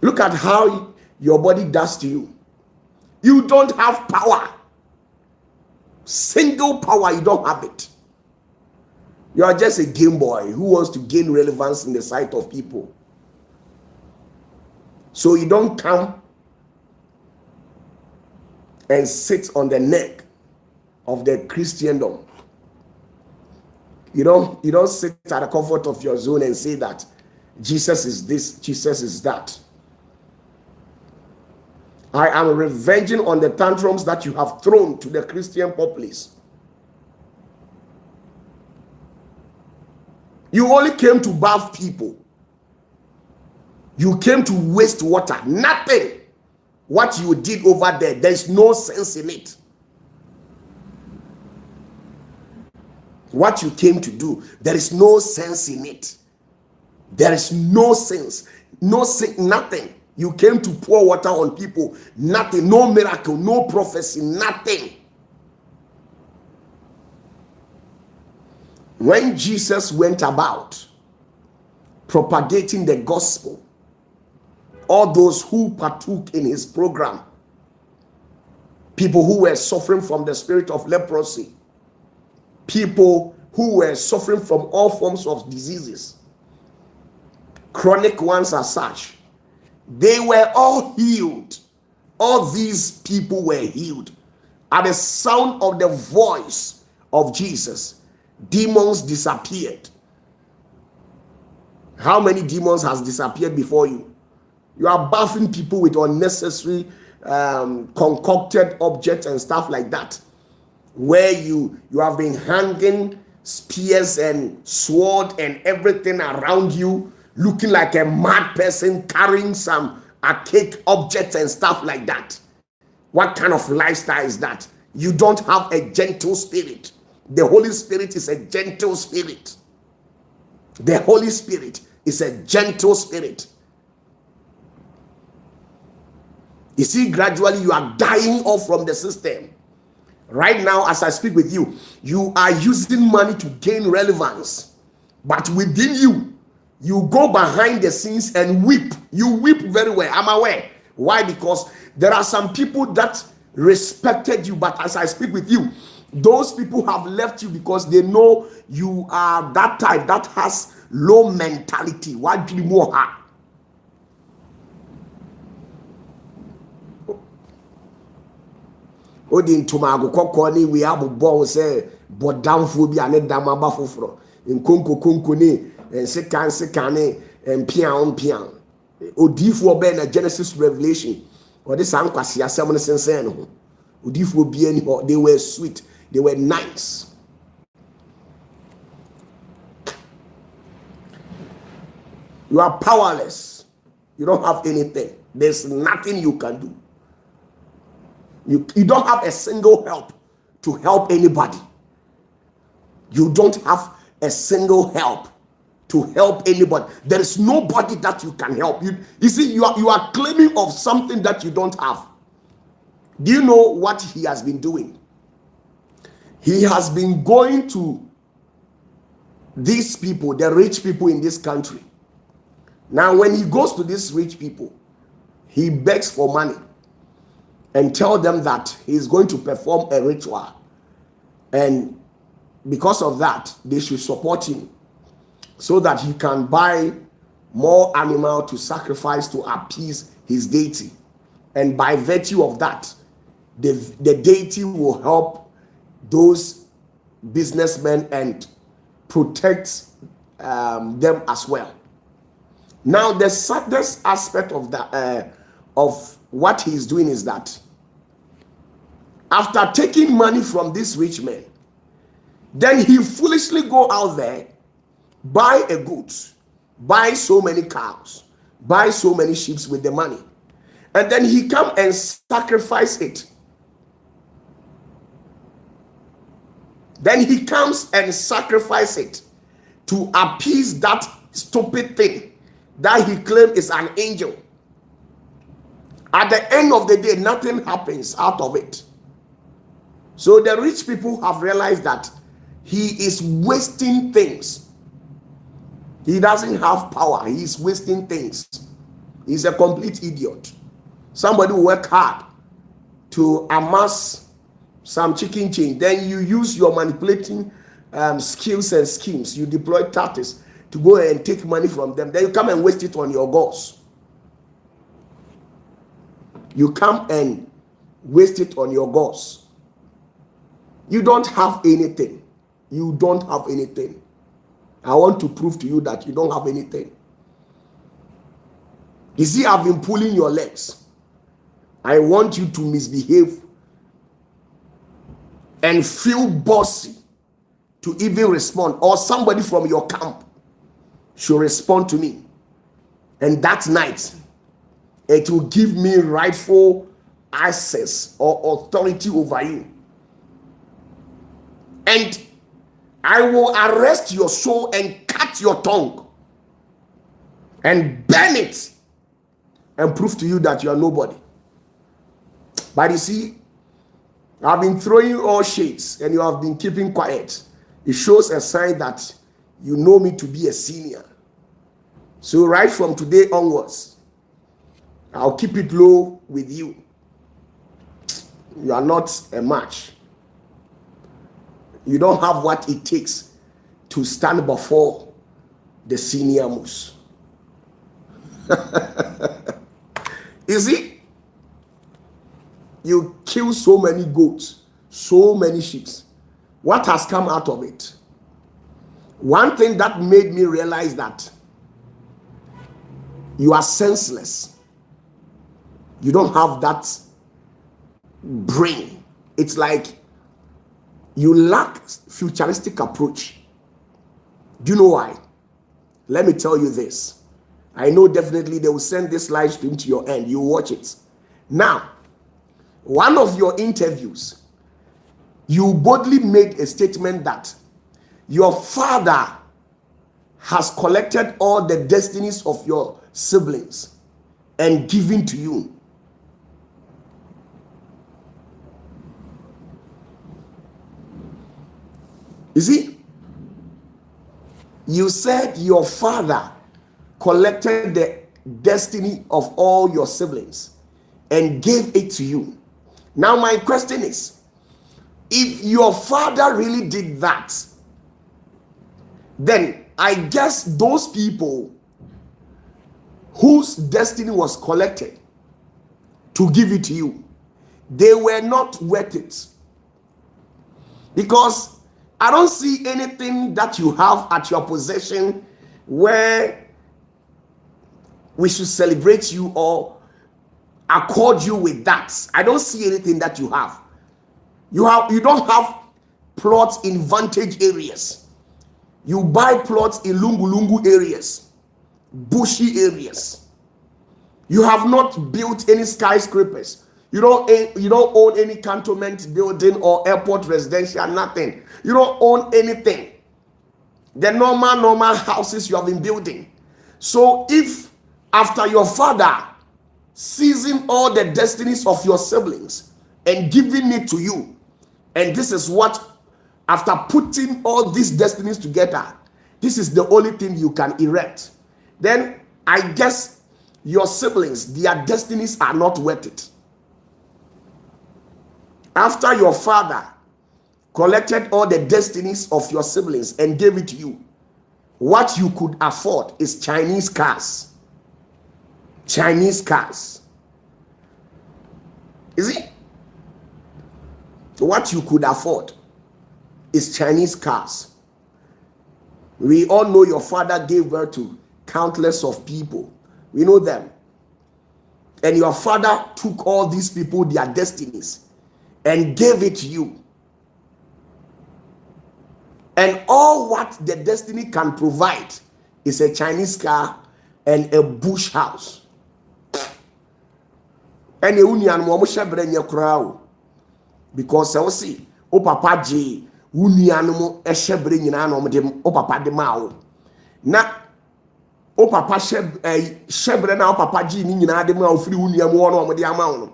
Look at how your body does to you. You don't have power. Single power, you don't have it. You are just a game boy who wants to gain relevance in the sight of people. So you don't come and sit on the neck of the Christendom. You don't sit at the comfort of your zone and say that Jesus is this, Jesus is that. I am revenging on the tantrums that you have thrown to the Christian populace. You only came to bath people. You came to waste water. Nothing. What you did over there, there's no sense in it. What you came to do, there is no sense in it. There is no sense. Nothing. You came to pour water on people. Nothing. No miracle. No prophecy. Nothing. When Jesus went about propagating the gospel, all those who partook in his program, people who were suffering from the spirit of leprosy, people who were suffering from all forms of diseases, chronic ones as such, they were all healed. All these people were healed. At the sound of the voice of Jesus, demons disappeared. How many demons has disappeared before you? You are bathing people with unnecessary concocted objects and stuff like that, where you have been hanging spears and sword and everything around you, looking like a mad person carrying some archaic objects and stuff like that. What kind of lifestyle is that? You don't have a gentle spirit. The Holy Spirit is a gentle spirit. The Holy Spirit is a gentle spirit. You see, gradually you are dying off from the system. Right now, as I speak with you, you are using money to gain relevance. But within you, you go behind the scenes and weep. You weep very well. I'm aware. Why? Because there are some people that respected you, but as I speak with you, those people have left you because they know you are that type that has low mentality. Why do you more hard? Odin tumago kokoni we abu bo say bodamfo bi ane damaba foforo nkonko ni sekan empian odifo be na Genesis Revelation or this ankwase asem ne sensen no odifo bi ani ho. They were sweet, they were nice. You are powerless. You don't have anything. There's nothing you can do. You don't have a single help to help anybody. You don't have a single help to help anybody. There is nobody that you can help. You see, you are claiming of something that you don't have. Do you know what he has been doing? He has been going to these people, the rich people in this country. Now, when he goes to these rich people, he begs for money and tell them that he's going to perform a ritual. And because of that, they should support him so that he can buy more animal to sacrifice to appease his deity. And by virtue of that, the deity will help those businessmen and protect them as well. Now, the saddest aspect of that of what he's doing is that after taking money from this rich man, then he foolishly go out there, buy a goods, buy so many cows, buy so many sheep with the money, and then he come and sacrifice it. Then he comes and sacrifice it to appease that stupid thing that he claimed is an angel. At the end of the day, nothing happens out of it. So the rich people have realized that he is wasting things. He doesn't have power. He is wasting things. He's a complete idiot. Somebody who work hard to amass some chicken change. Then you use your manipulating skills and schemes. You deploy tactics to go and take money from them. Then you come and waste it on your gods. You come and waste it on your gods. You don't have anything. You don't have anything. I want to prove to you that you don't have anything. You see, I've been pulling your legs. I want you to misbehave and feel bossy to even respond, or somebody from your camp should respond to me. And that night, it will give me rightful access or authority over you. And I will arrest your soul and cut your tongue and burn it and prove to you that you are nobody. But you see, I've been throwing all shades and you have been keeping quiet. It shows a sign that you know me to be a senior. So right from today onwards, I'll keep it low with you. You are not a match. You don't have what it takes to stand before the senior moose. You see? You kill so many goats, so many sheep. What has come out of it? One thing that made me realize that you are senseless. You don't have that brain. It's like you lack futuristic approach. Do you know why? Let me tell you this. I know definitely they will send this live stream to your end. You watch it. Now, one of your interviews, you boldly made a statement that your father has collected all the destinies of your siblings and given to you. You see, you said your father collected the destiny of all your siblings and gave it to you. Now my question is, if your father really did that, then I guess those people whose destiny was collected to give it to you, they were not worth it. Because I don't see anything that you have at your possession where we should celebrate you or accord you with that. I don't see anything that you have. You don't have plots in vantage areas. You buy plots in lungu areas, bushy areas. You have not built any skyscrapers. You don't own any cantonment building or airport residential, nothing. You don't own anything. The normal houses you have been building. So if after your father seizing all the destinies of your siblings and giving it to you, and this is what, after putting all these destinies together, this is the only thing you can erect, then I guess your siblings, their destinies are not worth it. After your father collected all the destinies of your siblings and gave it to you, what you could afford is Chinese cars. Chinese cars. Is it? What you could afford is Chinese cars. We all know your father gave birth to countless of people. We know them. And your father took all these people, their destinies, and gave it to you. And all what the destiny can provide is a Chinese car and a bush house. And you because I see o papa J unianumo eshebre nyina na omde o papa de ma na o papa shebre na o papa J ni nyina de ma ofiri uniam wo na omde ama wo no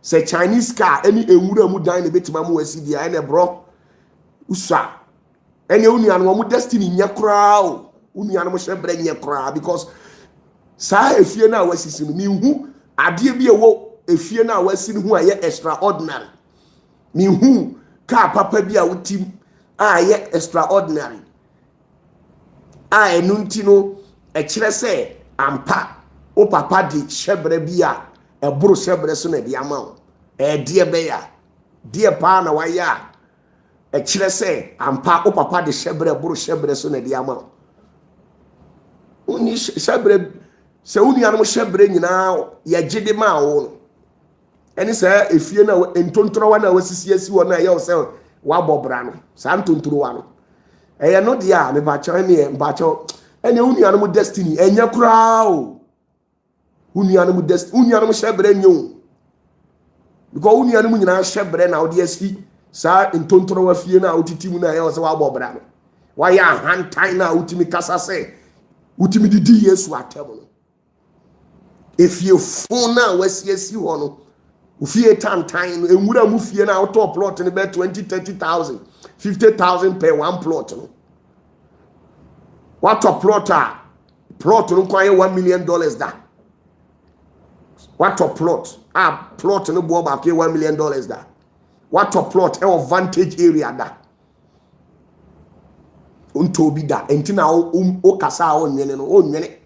se Chinese car any ewura mu dan na betima mu wasi dia na bro usa any unianumo mu destiny nya kra o unianumo shebre nya kra because sa efie na wasisi no mi hu ade bi ewo efie na wasi hu a ye extraordinary me hu ka papa bi a wotim a ye extraordinary a enu ntino e kire se ampa o papa di shebre bi a e buru shebre so na di ama e die be ya die pa na wa ya e kire se ampa o papa di shebre buru shebre so na di ama uni shebre se uni anum shebre nyina ya gide ma wo eni se efie na entontoro wa na wasisi asi wo na ye wo se wa bobra no sa ntontoro wa no eye no dia me ba cho eni ba cho eni uni anum destiny enya kura o uni anum destiny uni anum shebre nyu because uni anum nyina shebre na odi asi sa ntontoro wa fie na otitimu na ye wo se wa bobra no wa ya hantan na otimi kasa se otimi didi Yesu atemo no efie fun na wasi asi ho no ufie tantan enwura mu fie na auto plot ni be 20-30,000 50,000 per one plot no what a plot no kwa $1 million da what a plot plot no bo ba ke $1 million da what a plot e vantage area da unto bi da entina o kasa o nwene no o nwene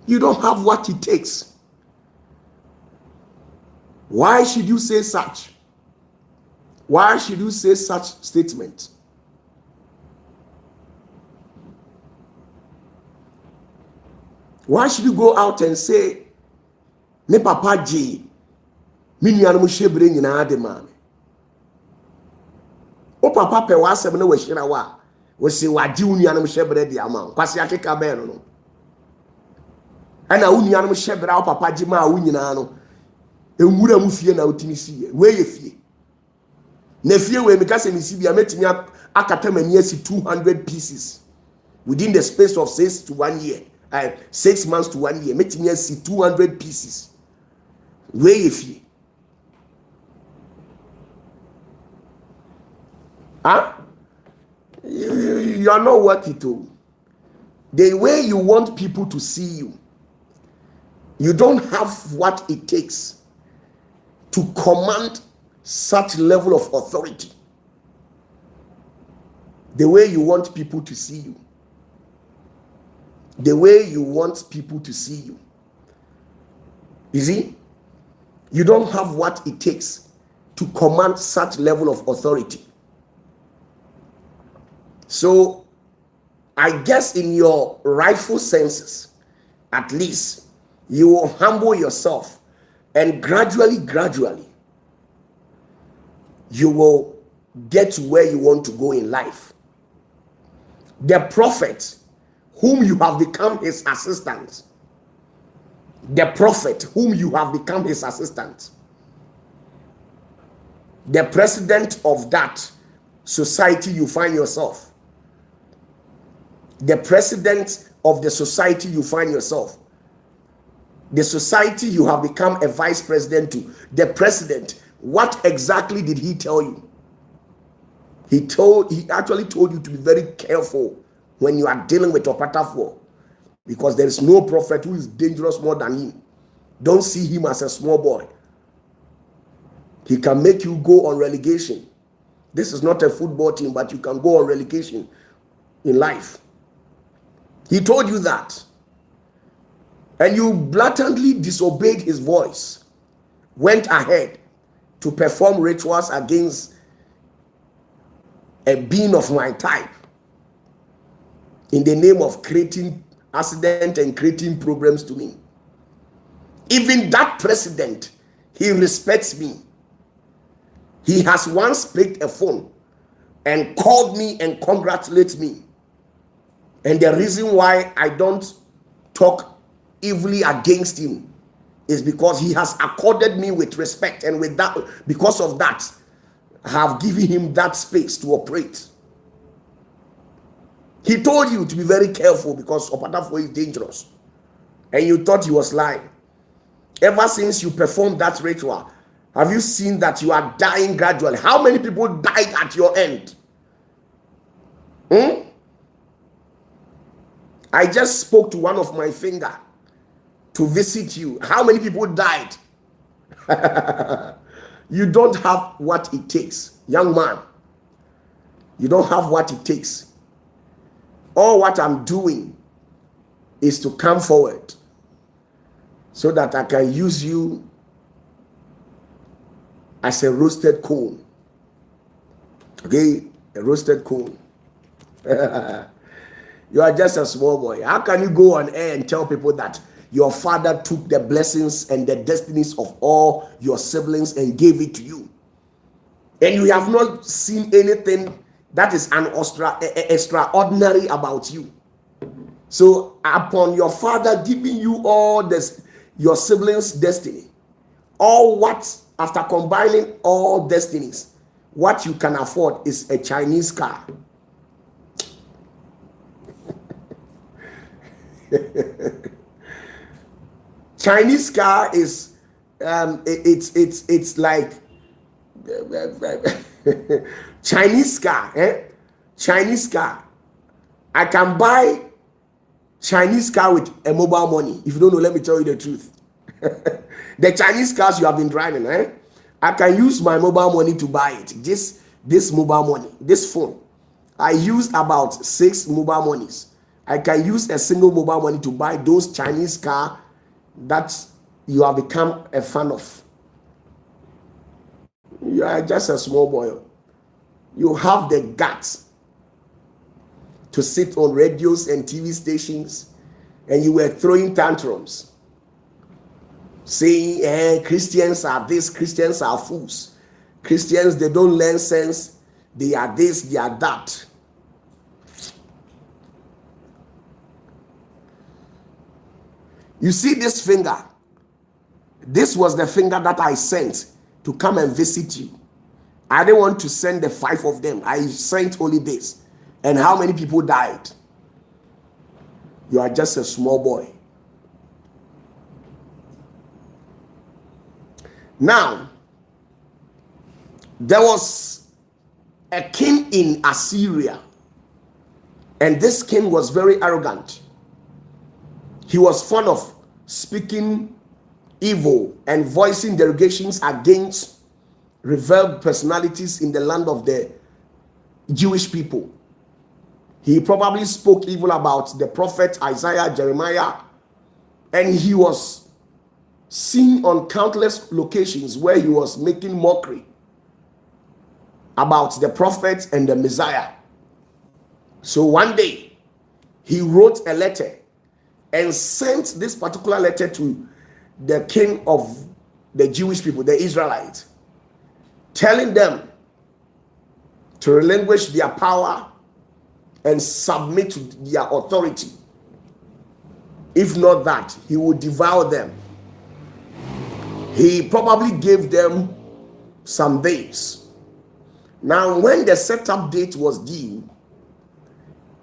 you don't have what it takes. Why should you say such? Why should you say such statement? Why should you go out and say, me papa G, me nuanom shebre nyina de man? O papa pe wa asem na wa hira wa, wo se wa ji nuanom shebre de ama, kwase akeka be no. Ana nuanom shebre o papa G ma wo nyina no. Enwura mu fie na otimi sie we ye fie na fie we meka se misi bia metimi akata mani asi 200 pieces within the space of 6 to 1 year 6 months to 1 year metimi asi 200 pieces we ye fie you are not worth it all. The way you want people to see you, you don't have what it takes to command such level of authority. The way you want people to see you. The way you want people to see you. You see, you don't have what it takes to command such level of authority. So, I guess in your rightful senses, at least, you will humble yourself. And gradually, you will get to where you want to go in life. The prophet, whom you have become his assistant. The prophet, whom you have become his assistant. The president of that society you find yourself. The president of the society you find yourself. The society you have become a vice president to, the president, what exactly did he tell you? He actually told you to be very careful when you are dealing with OPATAFUOR, because there is no prophet who is dangerous more than him. Don't see him as a small boy. He can make you go on relegation. This is not a football team, but you can go on relegation in life. He told you that. And you blatantly disobeyed his voice, went ahead to perform rituals against a being of my type in the name of creating accident and creating problems to me. Even that president, he respects me. He has once picked a phone and called me and congratulated me. And the reason why I don't talk evilly against him is because he has accorded me with respect, and with that, because of that, I have given him that space to operate. He told you to be very careful because OPATAFUOR is dangerous, and you thought he was lying. Ever since you performed that ritual, have you seen that you are dying gradually? How many people died at your end? I just spoke to one of my finger to visit you. How many people died You don't have what it takes, young man. You don't have what it takes. All what I'm doing is to come forward so that I can use you as a roasted cone. Okay, a roasted cone. You are just a small boy. How can you go on air and tell people that your father took the blessings and the destinies of all your siblings and gave it to you, and you have not seen anything that is extraordinary about you? So upon your father giving you all this, your siblings' destiny, all what, after combining all destinies, what you can afford is a Chinese car. Chinese car is it's like Chinese car, Chinese car. I can buy Chinese car with a mobile money. If you don't know, let me tell you the truth. The Chinese cars you have been driving, I can use my mobile money to buy it. This mobile money, this phone, I used about 6 mobile monies. I can use a single mobile money to buy those Chinese car that you have become a fan of. You are just a small boy. You have the guts to sit on radios and TV stations, and you were throwing tantrums, saying, Christians are this, Christians are fools. Christians, they don't learn sense. They are this, they are that. You see this finger? This was the finger that I sent to come and visit you. I didn't want to send the 5 of them. I sent only this. And how many people died? You are just a small boy. Now, there was a king in Assyria, and this king was very arrogant. He was fond of speaking evil and voicing derogations against revered personalities in the land of the Jewish people. He probably spoke evil about the prophet Isaiah, Jeremiah, and he was seen on countless locations where he was making mockery about the prophet and the Messiah. So one day, he wrote a letter and sent this particular letter to the king of the Jewish people, the Israelites, telling them to relinquish their power and submit to their authority. If not that, he would devour them. He probably gave them some days. Now, when the setup date was due,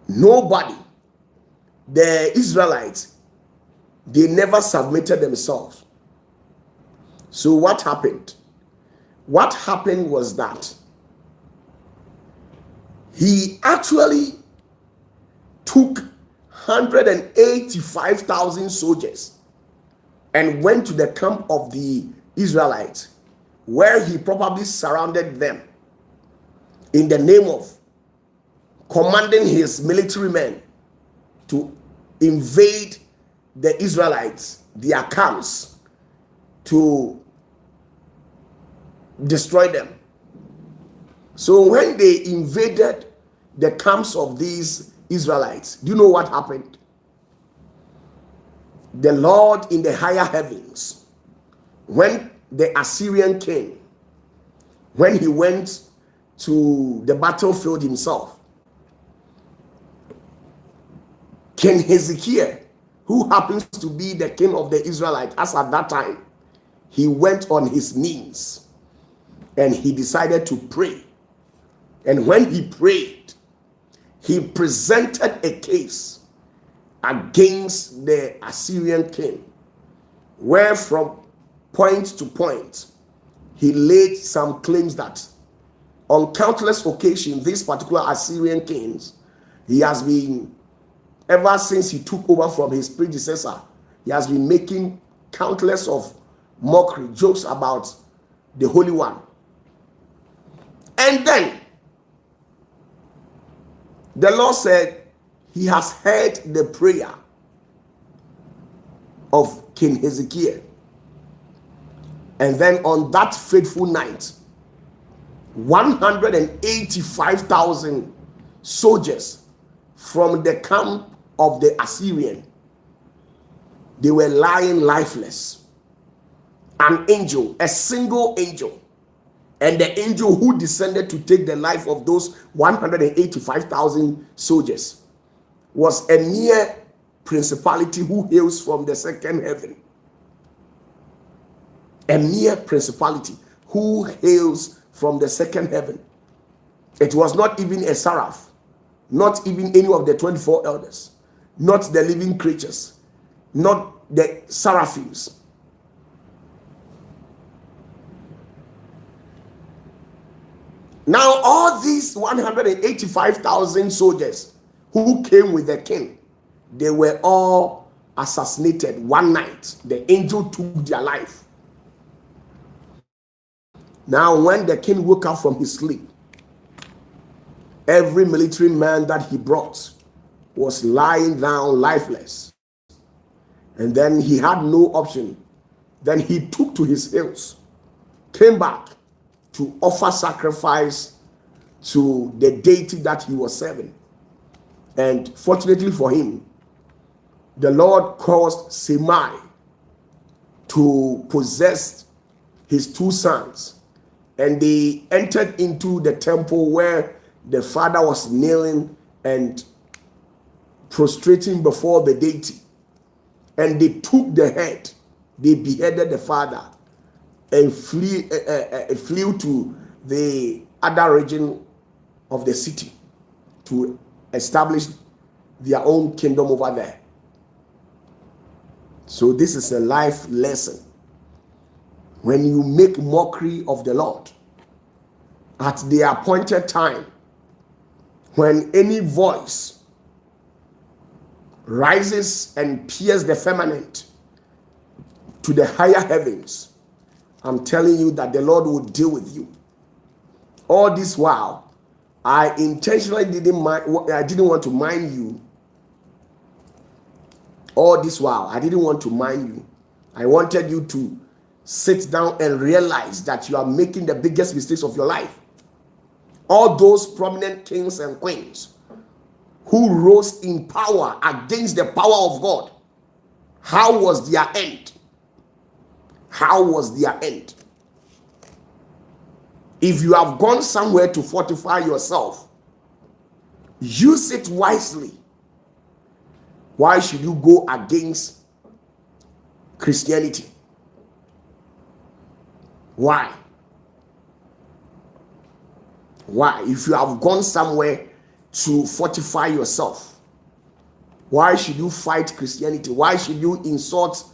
nobody, the Israelites, they never submitted themselves. So what happened? What happened was that he actually took 185,000 soldiers and went to the camp of the Israelites, where he probably surrounded them in the name of commanding his military men to invade the Israelites, their camps, to destroy them. So when they invaded the camps of these Israelites, do you know what happened? The Lord in the higher heavens, when the Assyrian king, when he went to the battlefield himself, King Hezekiah, who happens to be the king of the Israelites as at that time, he went on his knees and he decided to pray. And when he prayed, he presented a case against the Assyrian king, where from point to point, he laid some claims that on countless occasions, this particular Assyrian king, he has been, ever since he took over from his predecessor, he has been making countless of mockery, jokes about the Holy One. And then the Lord said he has heard the prayer of King Hezekiah. And then on that fateful night, 185,000 soldiers from the camp of the Assyrian, they were lying lifeless. An angel, a single angel, and the angel who descended to take the life of those 185,000 soldiers was a mere principality who hails from the second heaven. A mere principality who hails from the second heaven. It was not even a seraph, not even any of the 24 elders, not the living creatures, not the seraphims. Now, all these 185,000 soldiers who came with the king, they were all assassinated one night. The angel took their life. Now, when the king woke up from his sleep, every military man that he brought was lying down lifeless. And then he had no option. Then he took to his hills, came back to offer sacrifice to the deity that he was serving. And fortunately for him, the Lord caused Semai to possess his two sons, and they entered into the temple where the father was kneeling and prostrating before the deity. And they took the head, they beheaded the father, and flew to the other region of the city to establish their own kingdom over there. So this is a life lesson. When you make mockery of the Lord at the appointed time, when any voice rises and pierces the firmament to the higher heavens, I'm telling you that the Lord will deal with you. All this while, I intentionally didn't want to mind you. All this while, I didn't want to mind you. I wanted you to sit down and realize that you are making the biggest mistakes of your life. All those prominent kings and queens who rose in power against the power of God, how was their end? How was their end? If you have gone somewhere to fortify yourself, use it wisely. Why should you go against Christianity? Why? Why? If you have gone somewhere to fortify yourself, why should you fight Christianity? Why should you insult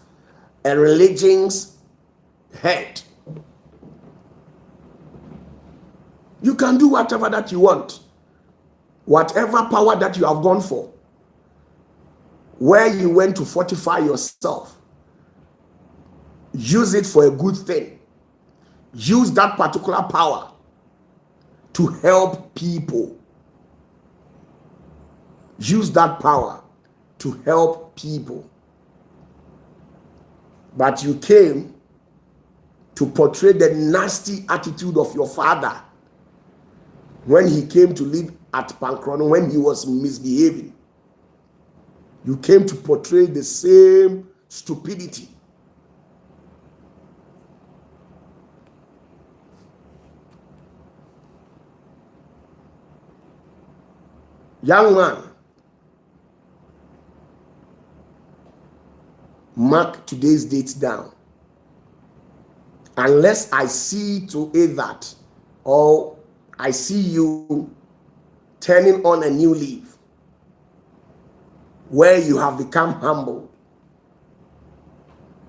a religion's head? You can do whatever that you want, whatever power that you have gone for, where you went to fortify yourself, use it for a good thing. Use that particular power to help people. Use that power to help people. But you came to portray the nasty attitude of your father when he came to live at Pankrono, when he was misbehaving. You came to portray the same stupidity. Young man, mark today's date down. Unless I see to it that, or I see you turning on a new leaf where you have become humble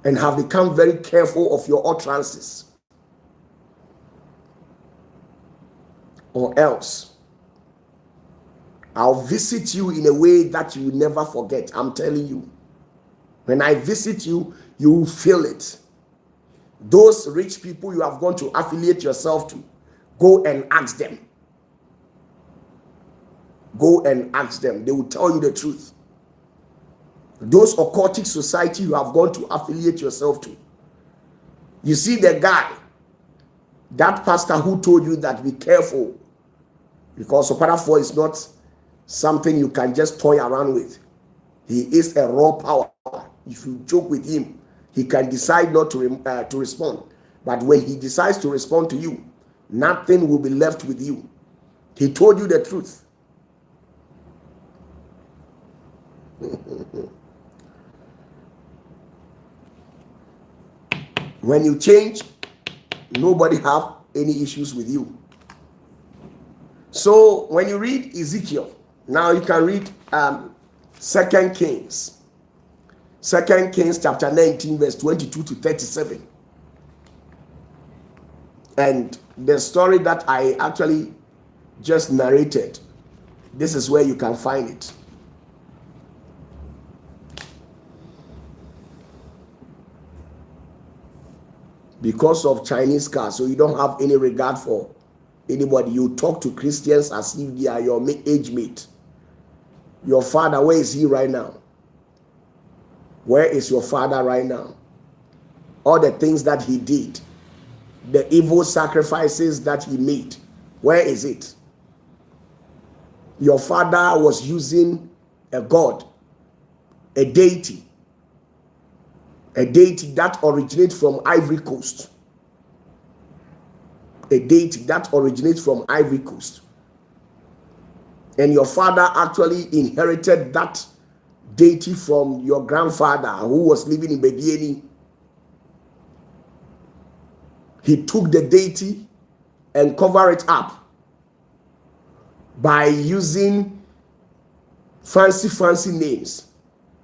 and have become very careful of your utterances, or else I'll visit you in a way that you will never forget. I'm telling you. When I visit you, you will feel it. Those rich people you have gone to affiliate yourself to, go and ask them. Go and ask them. They will tell you the truth. Those occultic society you have gone to affiliate yourself to. You see the guy, that pastor who told you that be careful, because OPATAFUOR is not something you can just toy around with. He is a raw power. If you joke with him, he can decide not to respond. But when he decides to respond to you, nothing will be left with you. He told you the truth. When you change, nobody have any issues with you. So when you read Ezekiel, now you can read 2 Kings. 2 Kings chapter 19 verse 22 to 37. And the story that I actually just narrated, this is where you can find it. Because of Chinese cars, so you don't have any regard for anybody. You talk to Christians as if they are your age mate. Your father, where is he right now? Where is your father right now? All the things that he did, the evil sacrifices that he made, where is it? Your father was using a god, a deity that originates from Ivory Coast. A deity that originates from Ivory Coast. And your father actually inherited that deity from your grandfather who was living in Bedieni. He took the deity and covered it up by using fancy names.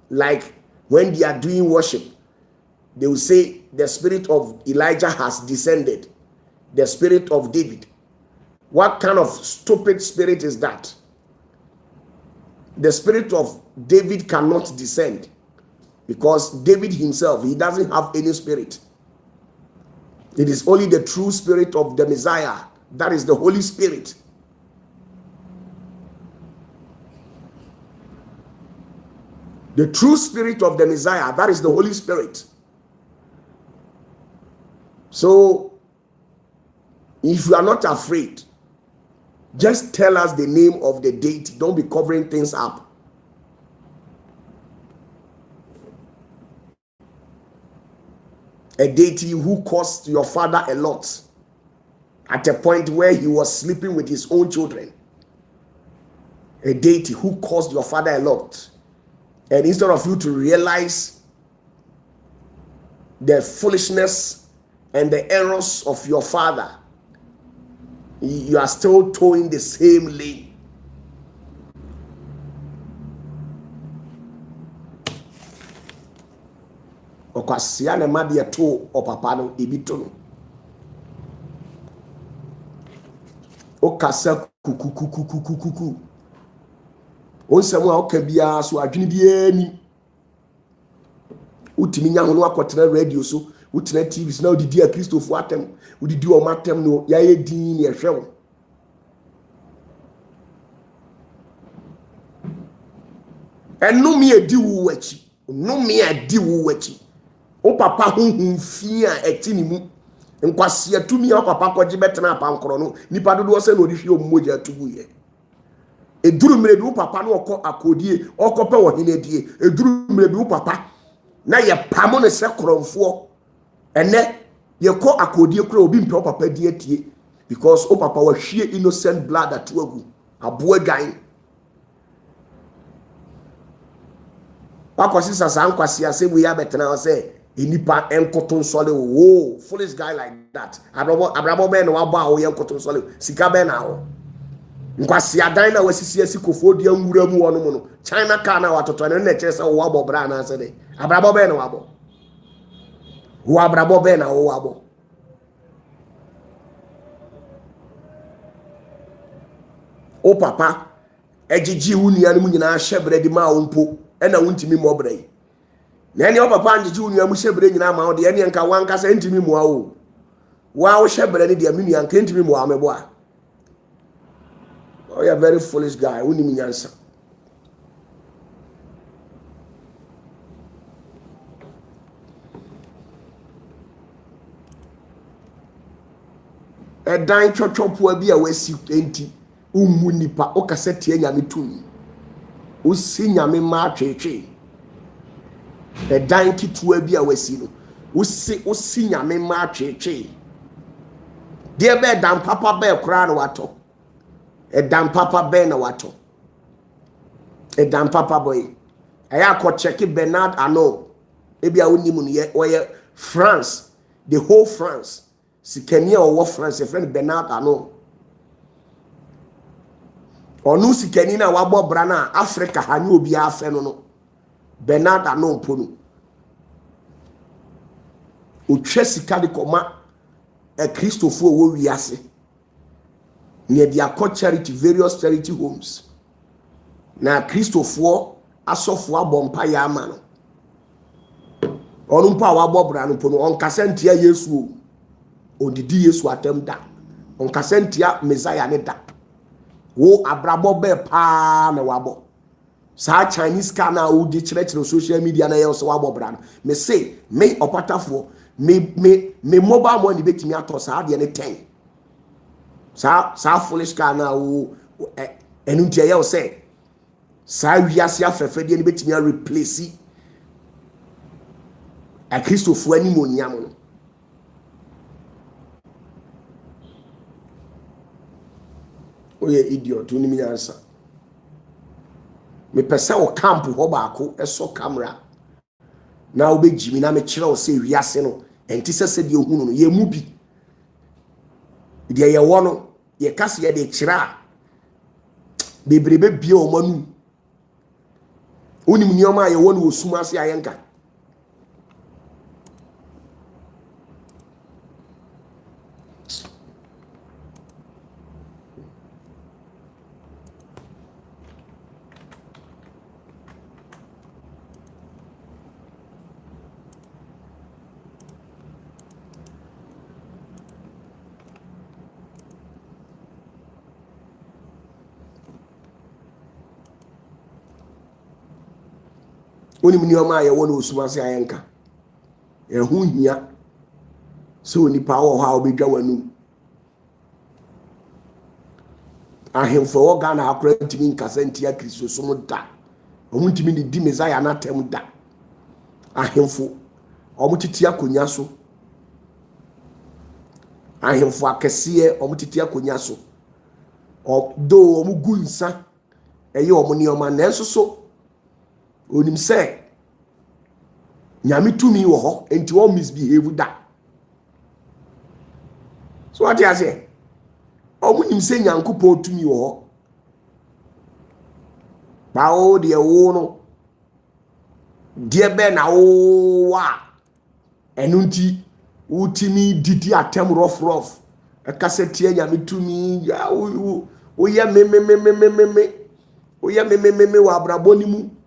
Like when they are doing worship, they will say the spirit of Elijah has descended, the spirit of David. What kind of stupid spirit is that? The spirit of David cannot descend because David himself, he doesn't have any spirit. It is only the true spirit of the Messiah, that is the Holy Spirit. The true spirit of the Messiah, that is the Holy Spirit. So, if you are not afraid, just tell us the name of the deity. Don't be covering things up. A deity who cost your father a lot at a point where he was sleeping with his own children. A deity who cost your father a lot. And instead of you to realize the foolishness and the errors of your father, you are still towing the same lane. Okwasia ne made to opapa no ebito no. Okasa kukukukukukuku. Onsemu a okabia so adwene bia ni. Utimi nya hono akotena radio so, utena TV so na odidi a Christopher atem, odidi o matem no ya ye din ne ehwe. Enu mi edi wu wachi. No mi edi wu wachi. O papa hunhun fi a eti ni mu. Nkwase atumi a papa kwaje betena apankoro no. Nipa dodo se na odihwe ommoja atugu ye. Eduru mre bi wo papa no okọ akodie, okope wo hene die. Eduru mre bi wo papa na ye pamo ne se kromfo. Ene ye ko akodie kura obi mpe wo papa die tie because o papa wa hwie innocent blood atuagu. Aboa gan. Akwasi sasa nkwasi ase we ya betena o say enipa enkoton sole wo foolish guy like that. Abrabo be no waba wo enkoton sole sika be na wo. Nkwasi adan na wasisi asikofo dia nwura mu wono mu no. China car na watoto na kire se wo abo bra na ase de. Abrabo be no wabo. Wo abrabo be na wo wabo. O papa ejiji wu nia mu nyina hye bredi ma wo mpo. Ena wuntimi mo brai Nani o papa nji unu shebre nyina ma o de ene nka wanka sa ntimi mu awo wa wo shebre ne de aminu yanka ntimi mu amebo a oh, you are very foolish guy uni mi nyansa dan twotwopo bi a wasi enti ummu nipa o kasete anyame tumi o si nyame ma twetwe dan kitua bi a wasi no o si nyame ma twetwe de be dan papa be kura na wato dan papa be na wato dan papa boy aya ko check Bernard Arnault e bi a woni mu no ye France, the whole France sikania o France friend Bernard Arnault onu sikani na wabo bra na Africa ha ni obi afe no Bernard Arnault ponu o twa sika de koma Christopher wo wiase ne dia co charity various charity homes na Christopher asofo abompa ya ama no onu mpa wabo bra no ponu on kasentia Yesu odidi Yesu atem da on kasentia Messiah ne da wo abrabo be pa na wabo sa Chinese car na wo di chire social media na ye so wabo bra no me say me opatafuo me mobile money betimi ato sa de ne 10 sa foolish car na wo enuntia ye o say sa wiase afefe de ne betimi a replace a Christopher ani mo nyam no oye idiot uni mi answer me pese o camp ho baako eso camera na wo be jimi na me kire o se wiase no enti sese de ohunu no ye mu bi de ye wo no ye kase ye de kire a bebrebe bia o manu unim nioma ye wo no osuma se ayenka oni mnioma ye wona osuma se ayenka ehu hia so onipa wo ha obedwa wanu ahemfo wo ga na akora ntimi nkasa ntia Kristo so da omu ntimi ni di Messiah na tem da ahemfo omu titi akonya so ahemfo akese omu titi akonya so do omu gunsa eye omu nioma na enso so onim say nyame tumi wo ho enti wo misbehave da so what you say omunim say nyankopo tumi wo ho ba o de wo no de be na wo wa enunti utimi didi atem rough akasetie nyame tumi ya o ye me o ye me wa abraboni mu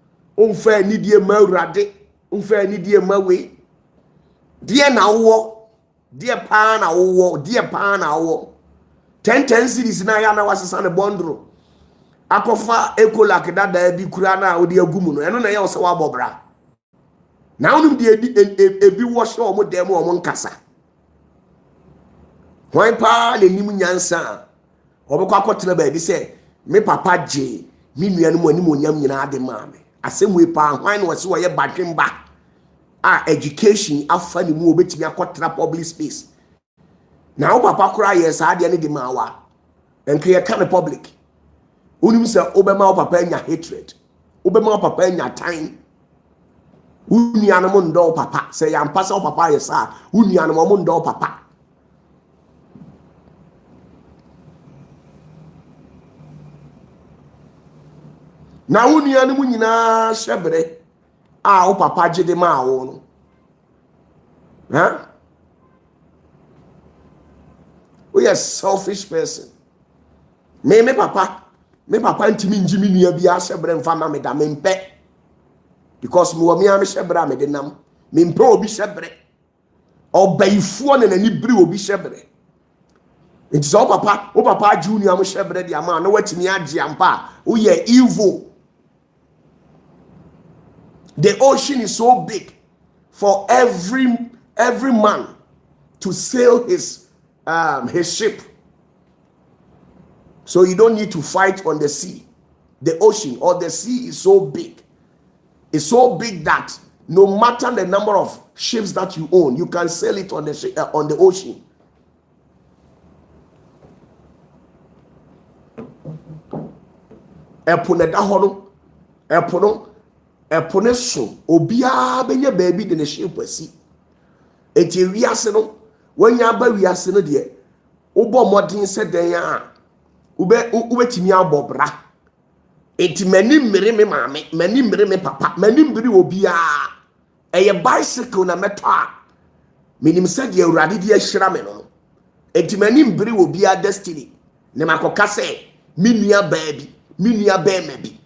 onfa ni die ma urade onfa ni die ma we die na wo die pa na wo die pa na wo 10 series na ya na wasesa ne bondro akofa ekolak dada bi kura na odi agumu no eno na ya wo abobra na onum die ebi wo hye o mo dem o mo nkasa hwan pa le nim nyansa obekwa akotena ba bi se me papa je mi nua no mo anim onyam nyina ade maame asemwe pa hwan no wose wo ye badwemba education afa ni mu obetimi akotra public space na wo papa kura ye sa ade ne de mawa enke ye kan public unim se obema wo papa nya hatred obema wo papa nya time unia no mo ndo papa se ya mpasa wo papa ye sa unia no mo ndo papa na unia no mu nyina hyebre wo papa gide ma wo no we are selfish person me papa ntimi njimi nua bi hyebre mfa ma me da me mpe because me wɔ me am hyɛbrɛ a me de nam me mpɛ obi hyɛbrɛ ɔbɛyifoɔ ne n'ani biri obi hyɛbrɛ nti sɛ wo papa agye wo nua mo hyɛbrɛ de ama na watumi agye ampa a woyɛ evil. The ocean is so big for every man to sail his ship. So you don't need to fight on the sea. The ocean or the sea is so big. It's so big that no matter the number of ships that you own, you can sail it on the ocean. Epone so obiara benye baby de ne ship asi enti wiase no wanya ba wiase no de ubo modern se den a ubetimi abobra enti mani mmere me maame mani mmere me papa mani mmere obiara eye bicycle na meto a minim se de awurade de ahira me no enti mani mmere obiara destiny ne makoka se mi nua baby mi nua ba bi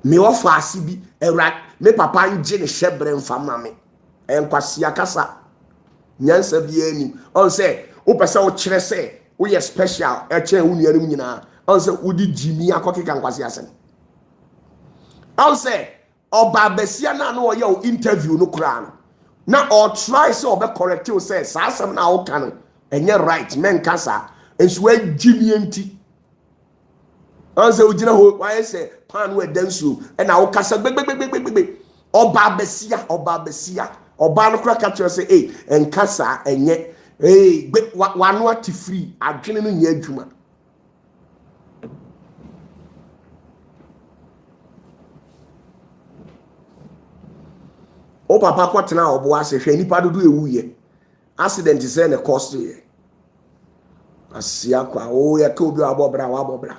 me ofa ase bi ewra me papa nje ne hyebre mfama me enkwase akasa nyansa bi ani on say wo pese wo kire say wo ye special e kire wo nuanim nyina on say wo di jimi akokeka nkwase ase on say oba besia na no ye wo interview no kura no na or try say obe correct you say sa asem na wo kan enye right men kasa enso wa jimi enti anse ujina ho why say pan we dansu and na wo kasa gbegbegbegbegbe oba besia oba no kra catch say eh enkasa enye eh wano ati free adwene no nya adwuma o papa kwatena obo ase hwe nipa dodo ewuye accident say na cost ye asia kwa o ya ka obi abobra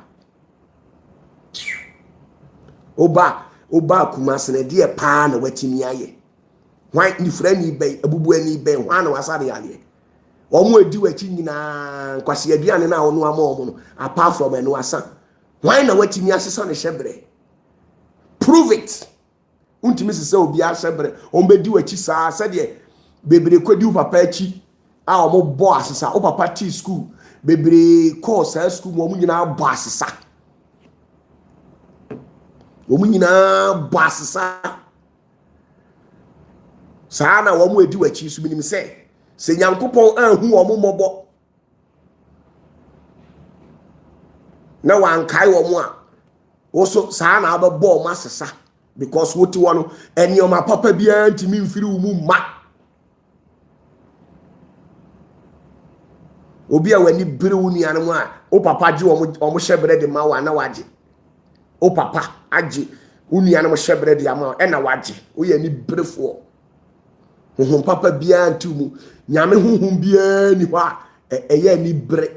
oba kumase na die pa na watimi aye hwan ni frani be abubu ani be hwan na wasade yale omo edi wachi nyina nkwase aduane na ono ama omo no apart from eno asa hwan na watimi asesa ne hyebre prove it untimi sese obi ahyebre ombedi wachi saa sede bebre kwadi u papa achi a omo bo asesa o papa ti school bebre course school mo nyina bo asesa omunyina basisa sana wo mu edi wachi su minim se nyankopon ahu wo mobo na wankai wo mu a wo so sana abebo mo asesa because woti wo no enioma papa bia ntimi mfiri wo mu ma obi a wani bire wo nuane mu a o papa ji wo mo hyebre de ma wa na waje o papa agi unia na mo hyebre de ama e na waje wo ye ni brefo honhom papa bia ntumu nyame honhom bia ni ho a ye ni bre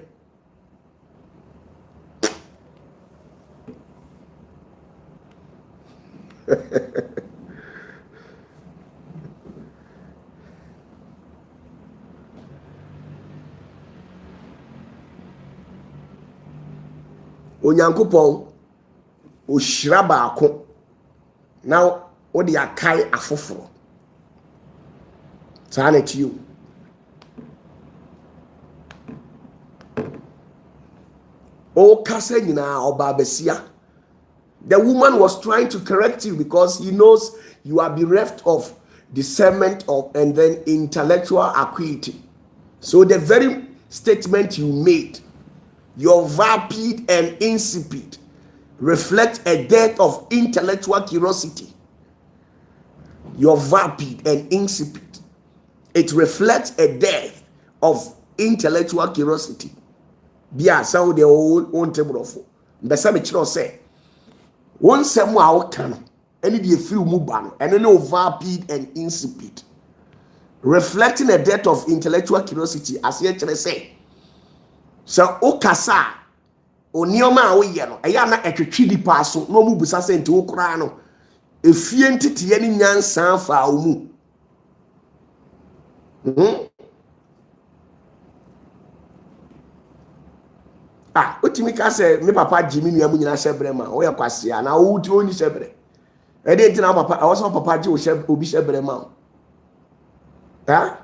onyankopon o shira baako na wo de akai afoforo sana to you o kasa nyina oba besia. The woman was trying to correct you because he knows you are bereft of discernment of and then intellectual acuity. So the very statement you made, your vapid and insipid, reflect a dearth of intellectual curiosity. Your vapid and insipid, it reflects a dearth of intellectual curiosity. Bia sao de own table of Besa me chiro say one semu a woka no any de feel mu ba no ene no vapid and insipid, reflecting a dearth of intellectual curiosity. As ye chere say so okasa onioma a woye no eya na etwetwe nipa so no mu busa se nti wokra no efie ntete ni nyansa fa omu otimi ka se me papa Jimmy nua mu nyina hyebre ma wo ye kwase na wo ti oni hyebre I didn't know papa. I was on papa Joe Obi Shebrema. Huh?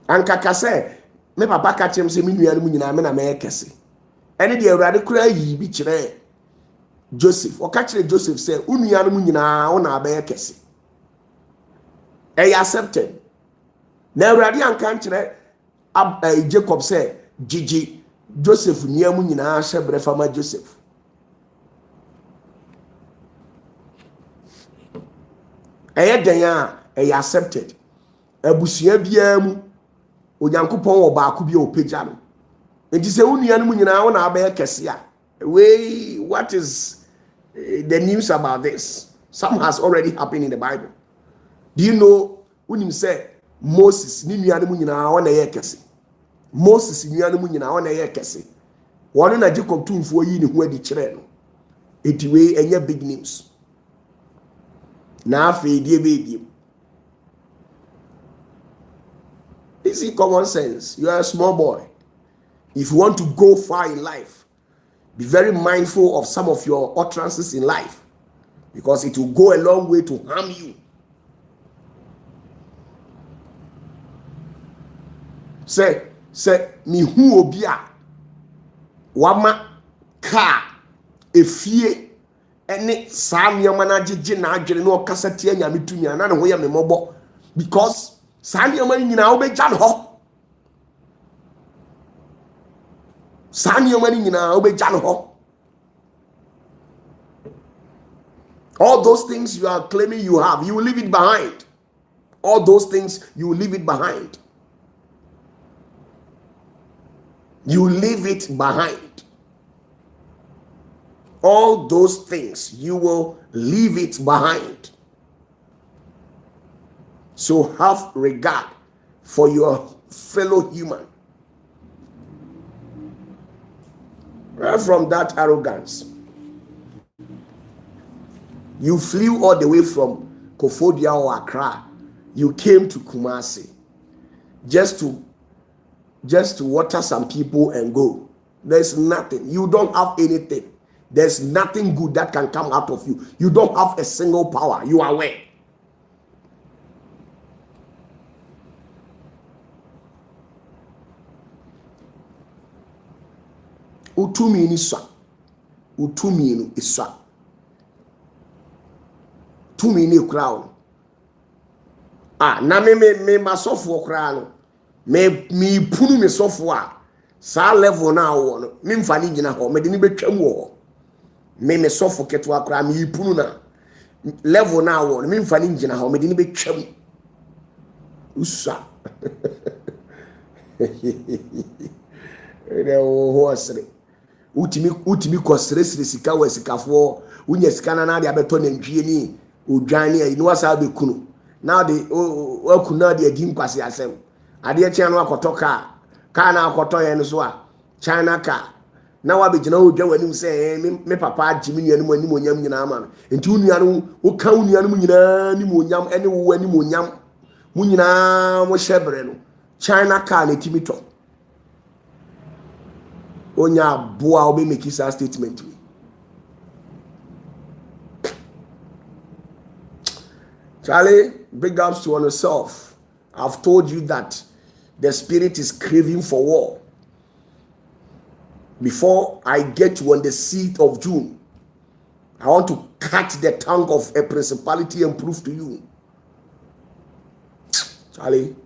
And kaka say, me papa catch him say me nua mu nyina me na me kese. Ene de awurade kura yi bi kire Joseph. O catch Joseph say unua mu nyina wo na be kese. E accepted. Na awurade anka kire Jacob say Gigi Joseph nua mu nyina shebre fama Joseph. Eye den a e accepted. Abusua bia mu Onyankopon wo baako bi opagya no. Enti se unua no mu nyina wo na abe kese a. What is the news about this? Some has already happened in the Bible. Do you know unim say Moses ni nua no mu nyina wo na ye kese. Moses nua no mu nyina wo na ye kese. Wono na Jacob tumfo yi ne ho adi kire no. Enti we enye big news. Na afi die be. Easy common sense. You are a small boy. If you want to go far in life, be very mindful of some of your utterances in life, because it will go a long way to harm you. Say, mi hu obia wama ka efie ene saa nneɛma na agye na adwene na ɔkasa tie nyame tumi ana ne ho yɛ me mmɔbɔ, because saa nneɛma nyina wo bɛgya no hɔ. Saa nneɛma nyina wo bɛgya no hɔ. All those things you are claiming you have, you will leave it behind. All those things, you will leave it behind. You leave it behind. All those things, you will leave it behind. So have regard for your fellow human. Right from that arrogance, you flew all the way from Kofodia or Accra. You came to Kumasi just to water some people and go. There's nothing. You don't have anything. There's nothing good that can come out of you. You don't have a single power. You are aware. Utumi ni sa. Utumi ni isa. Tumi ni crown. Na me masofo crown. Me punu me sofo a. Sa level na wo no. Me mfa ni gina ho. Me de ni betwam wo. Me sofo ketwa crown me punu na. Level na wo no. Me mfa ni gina ho. Me de ni betwam. Usa. Ede wo hosre. Utimi kosresre sika wa sikafo unya sika na de abeto na ntwie ni odwane ayi no wasa be kunu na de akunu na de adi nkwase asem ade akye no akoto ka na akoto ye no so a China ka na wa be gina odwa wanim se me papa agimi nua no anim onyam nyina ama enti unua no wo ka unua no nyina ni onyam ene wo anim onyam mu nyina mo shebre no China ka na timito Onya boa obe make his statement to me. Charlie, big ups to yourself. I've told you that the spirit is craving for war. Before I get you on the 6th of June, I want to cut the tongue of a principality and prove to you. Charlie.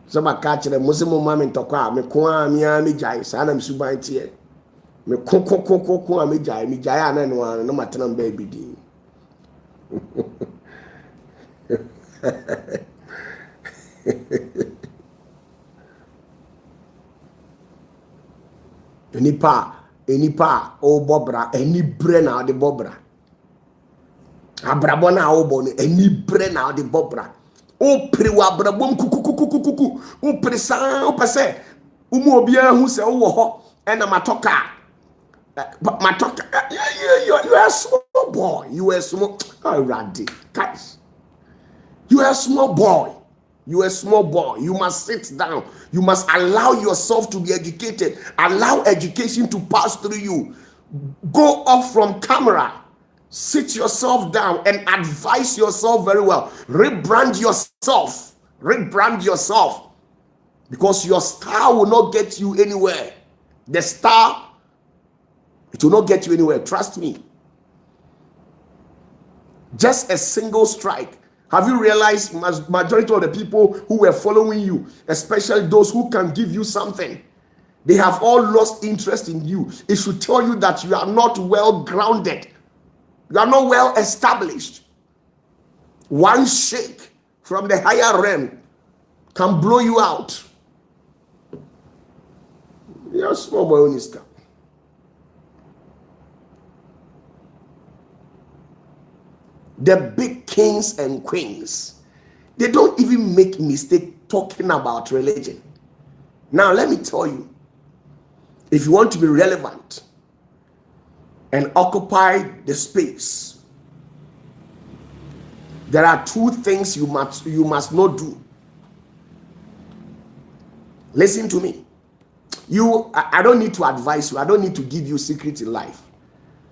Sama catch the Muslim mama ntokwa me ko a me jai sa na msuban tie me ko a me jai ana no matena mba bidi enipa o bobra eni bre na de bobra abrabo na o bo eni bre na de bobra o pre wa brabom kukukukukuku o pre sa o pese umu obia hu se wo ho ena matoka you are a small boy, you are small. Oh, Randy, guys, you are a small boy. You are a small boy. You must sit down. You must allow yourself to be educated. Allow education to pass through you. Go off from camera. Sit yourself down and advise yourself very well. Rebrand yourself. Rebrand yourself. Because your star will not get you anywhere. The star, it will not get you anywhere. Trust me. Just a single strike. Have you realized majority of the people who were following you, especially those who can give you something, they have all lost interest in you. It should tell you that you are not well grounded. You are not well established. One shake from the higher realm can blow you out. You're a small boy on this camp. The big kings and queens, they don't even make mistake talking about religion. Now let me tell you, if you want to be relevant and occupy the space, there are two things you must not do. Listen to me. I don't need to advise you. I don't need to give you secrets in life.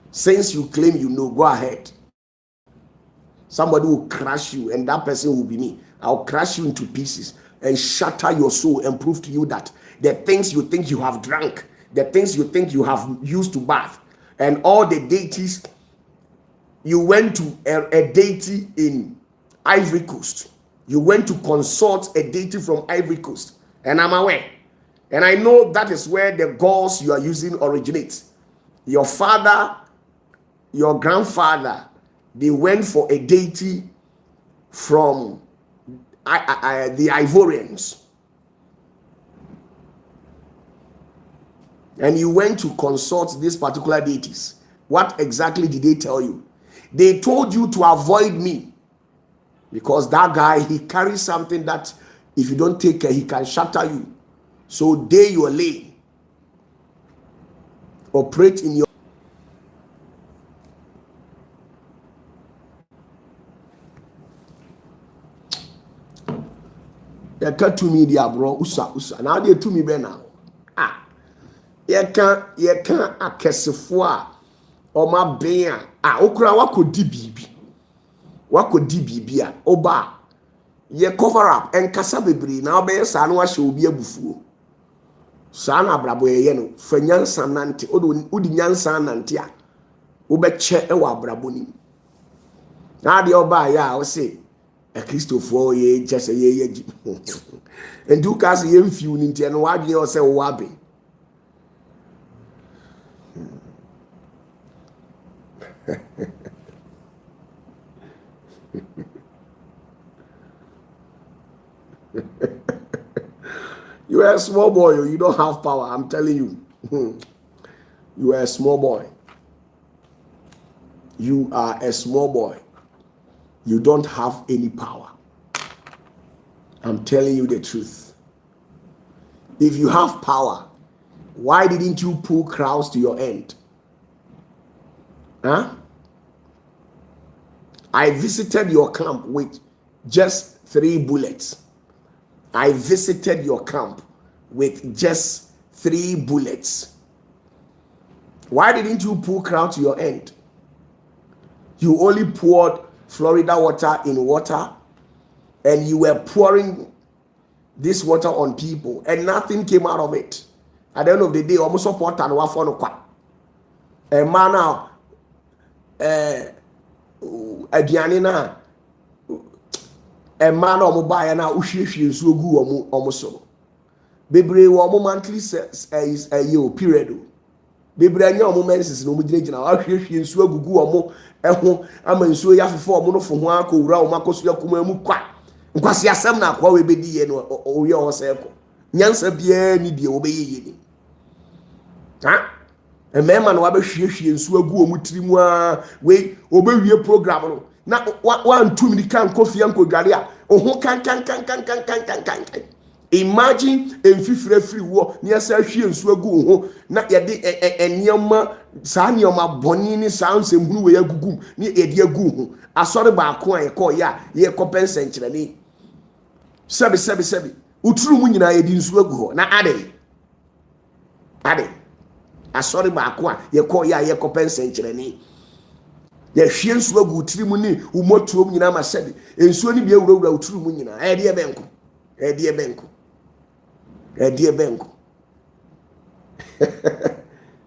Since you claim you know, go ahead. Somebody will crush you, and that person will be me. I'll crush you into pieces and shatter your soul and prove to you that the things you think you have drunk, the things you think you have used to bath, and all the deities, you went to a deity in Ivory Coast. You went to consult a deity from Ivory Coast, and I'm aware. And I know that is where the gods you are using originate. Your father, your grandfather, they went for a deity from the Ivorians. And you went to consult these particular deities. What exactly did they tell you? They told you to avoid me. Because that guy, he carries something that if you don't take care, he can shatter you. So day your lane. Operate in your... You can't to me, dear bro. Usa. Now they to me be now. You can't a kesefua or my bear. Okra wako di bibi. Wako di bibia. Oba. Ye cover up and kasa bebre. Now be sanwa she obi abufuo. Sana brabo ye no. Fenyansa nante. Udi nyansa nante a. Ubeche ewa brabo ni. Now the oba ya o say. A Christopher ye just a ye and do cast ye few ninty and why you say wabbing. You are a small boy, you don't have power, I'm telling you. You are a small boy. You are a small boy. You don't have any power. I'm telling you the truth. If you have power, why didn't you pull crowds to your end? Huh? I visited your camp with just 3 bullets. I visited your camp with just 3 bullets. Why didn't you pull crowd to your end? You only poured Florida water in water, and you were pouring this water on people, and nothing came out of it. At the end of the day, almost support and wafo no kwa. A man aduane na a man omo buy na uhwehwe nsuo gu omo so. Bebre wo omo monthly is a year period. Bebre anya omo menses no omo gina ahwehwe nsuo gugu omo eho ama nsuo ya fefo omo no fo ho akowura omo akoso yakoma mu kwa. Nkwasi asem na akwa we bedi ye no owie o se ko. Nyansa bia ni die obeye ye ni. Ha? Emema no wabehwehwe nsuo agu omo tirimu a we obewie program no. Na one 2 minutes kan kofi ankodware a oho kan. Imagine emfifire free wo ni asa hwie nsuo agu ho na ye de enioma saa nioma boni ni saa nsemhunu we agugum ni ye de agu ho asore ba ko an ye ko ya ye kopensa nkyerani Sebi. Uturu mu nyina yedi nsu agu ho na ade. Asori ba akwa ye ko pensenkyereni. Ye hwie nsu agu utiri mu ni umotuom nyina ma sebi. Ensuo ni bia wura uturu mu nyina. Ede benko.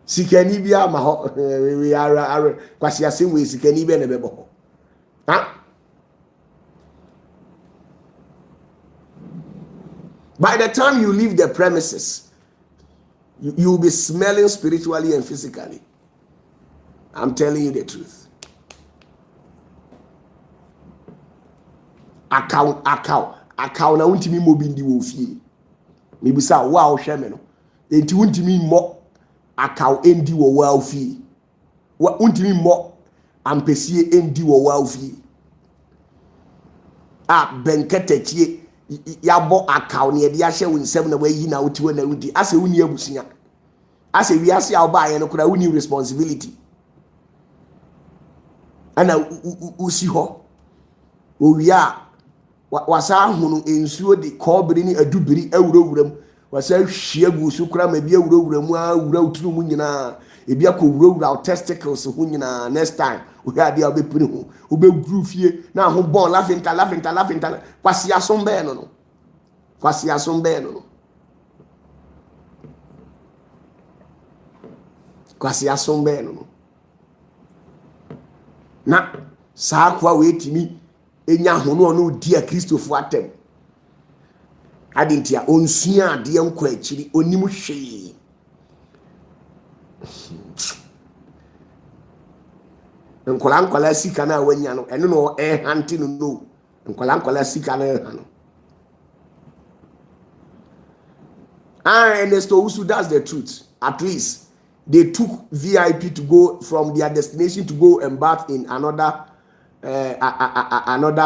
Sikani bia ma ho we are kwasi asem we sikani bia na bebo ho. By the time you leave the premises, you will be smelling spiritually and physically. I'm telling you the truth. Akaw na untimi mo bindi wo fie. Me bisa wa wo hwe me no. Enti untimi mo akaw endi wo wa fie. Wa untimi mo ampesie endi wo wa fie. Benketechie yabo akaw ne de ahye wo nsem na wayi na wotiwo na wudi ase wuni abusunya ase wiase awba ye no kura wuni responsibility ana usi ho owia wasa hunu ensuo de kobiri ni adubiri awurawuram wasa hwie gu su kura ma bi awurawuramu awura uturu mu nyina ebi akowurawura testicles ho nyina next time we ade obepiri ho obeguru fie na ho bon lafinta kwasi asombe no na saa kwa wetimi enya hono no dia Kristofo atem adintia onsua ade enko akiri onim hwe nkola sika na wanya no eno no hanti no nkola sika na no and so that's the truth. At least they took VIP to go from their destination to go embark in another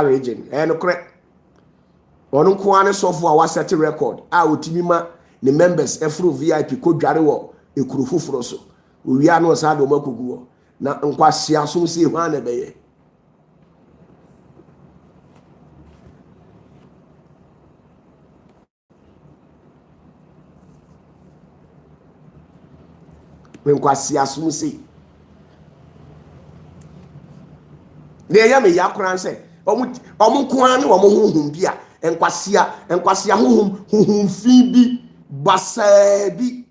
region. And correct. Onu kwane software was set a record. Utimima the members every VIP ko dware wo ekuru foforo so. We are no sad o makuguo. Na nkwasi asom se hwa na beye. Nkwasi asom se. De ya me yakran se omu kwane wo honhum bia enkwasi honhum fi bi basa bi.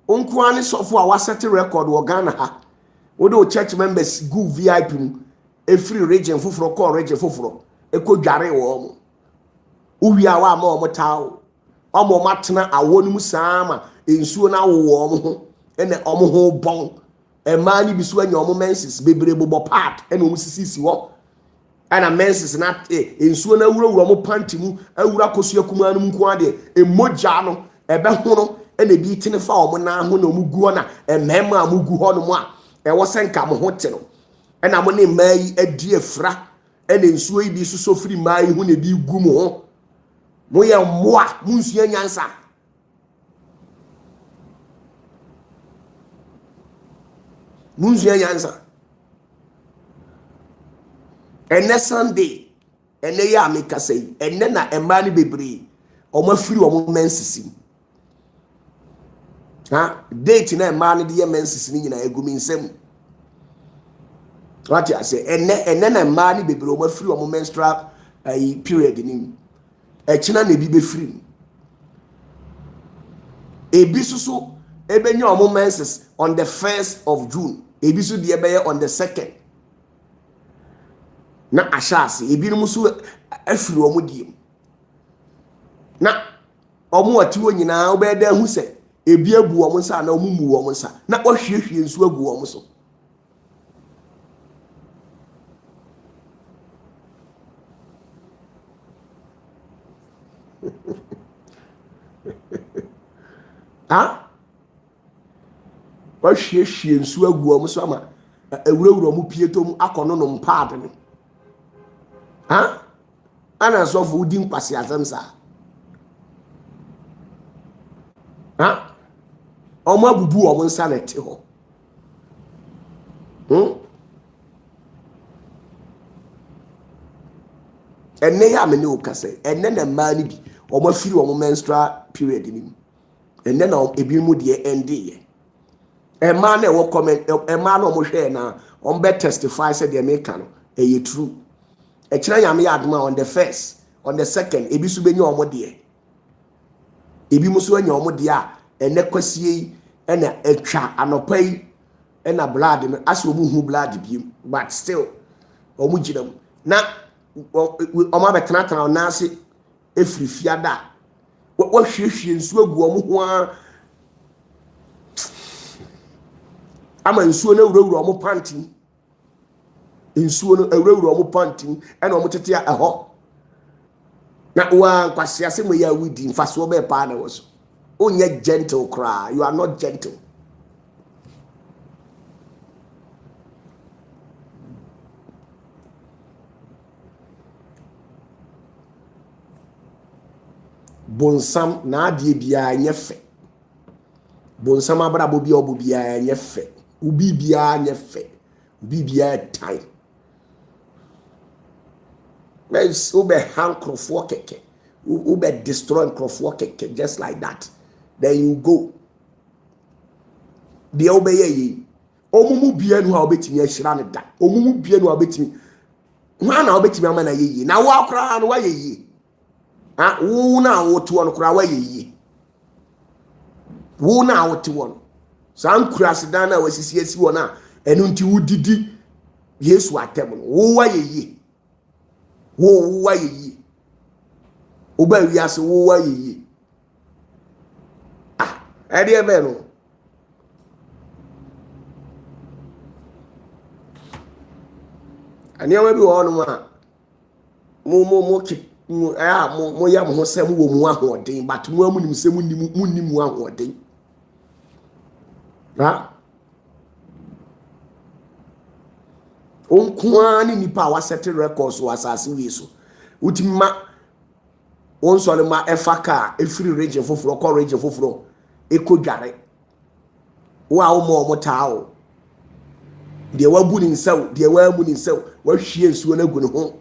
Unkwane sofo a wasete record wo Ghana ha. Wo do church members go VIP mu every region foforo call region foforo ekodware wo mo. Uwia wa ma omo tawo. Omo matena awonu mu saama ensuo na wo ho ene omo ho bon. Ema ni bisu anya omo menses bebre bobo part ene omo sisi wo. Ana menses na ensuo na wura omo panti mu awura kosu akuma anu nko ade emoja no ebe ho no ene bi tene fa omo na ho na omo guo na emema amugu ho no mu a ewo senka mo ho te no ena mo ne mai adi afra ene ensuo yi bi so firi mai ho na bi gu mo ho mo ye moa munsua nyansa ene Sunday ene ya mekasai ene na emani bebre omo firi omo mensisi date na emani de mensisi ni nyina egumi nsem what I say ene na emani bebre omo firi omo menstrual period ni echina na ebi be firi ebi susu ebenya omo menses on the 1st of June ebi su de ebeye on the 2nd na ashase ebi no su afiri omo diem na omo ati wo nyina obeda hu se ebi abu omo nsa na omo mu omo nsa na ohwiehwie nsu agu omo so ohwiehwie nsu agu omo so ama ewurawura omo pietom akono no mpaade no ana sofu udi nkwasi azamsa omo abubu omo nsa na te ho ene ya me ne okase ene na ma ni bi omo firi omo menstrual period ni ene na ebi mu de ende ye ema na wo comment ema na omo hwe na on be testify say de make no e true e kire yame ya adoma on the first on the second ebi so benye omo de ebi mu so anya omo de a ene kwasie ena etwa anopai ena blood no aso omu hu blood bi but still omu ginam na omo betena na ase efiri fiada wo hwehwe nsuo gu omo ho a ama nsuo na wurawura omo panty nsuo no awurawura omo panty ena omo tete a ho na wa kwase ase mo ya wudi mfaso be pa na wo so onye gentle cry you are not gentle bonsam na adie bia nyefe bonsam abrabo bia obo bia nyefe ubi bia nyefe ubi bia time let's ube hankrofo keke ube destroy krofo keke just like that then you go bia obeye yi omumu bia nu ha obetimi ahira ne da omumu bia nu ha obetimi hwa na obetimi ama na yeyi na wo akra no wa yeyi ha wo na wo to no kra wa yeyi wo na wo te won san kura sedan na wasisi asi wona enu nti wudidi Yesu atem no wo wa yeyi wo wa yeyi oba wiase wo wa yeyi ade ebe no ani ama bi wo no ma mo ki mo ya mo sem wo mu ahoden but mo amunim sem munnim ahoden ha onkuan ni nipa wa set records wa asase wi so utimma on so le ma efaka efiri region foforo ko region foforo ekodware wa wo mo tawo de wa bu ni nsaw de wa mu ni nsaw wa hwie nsuo na gu ne ho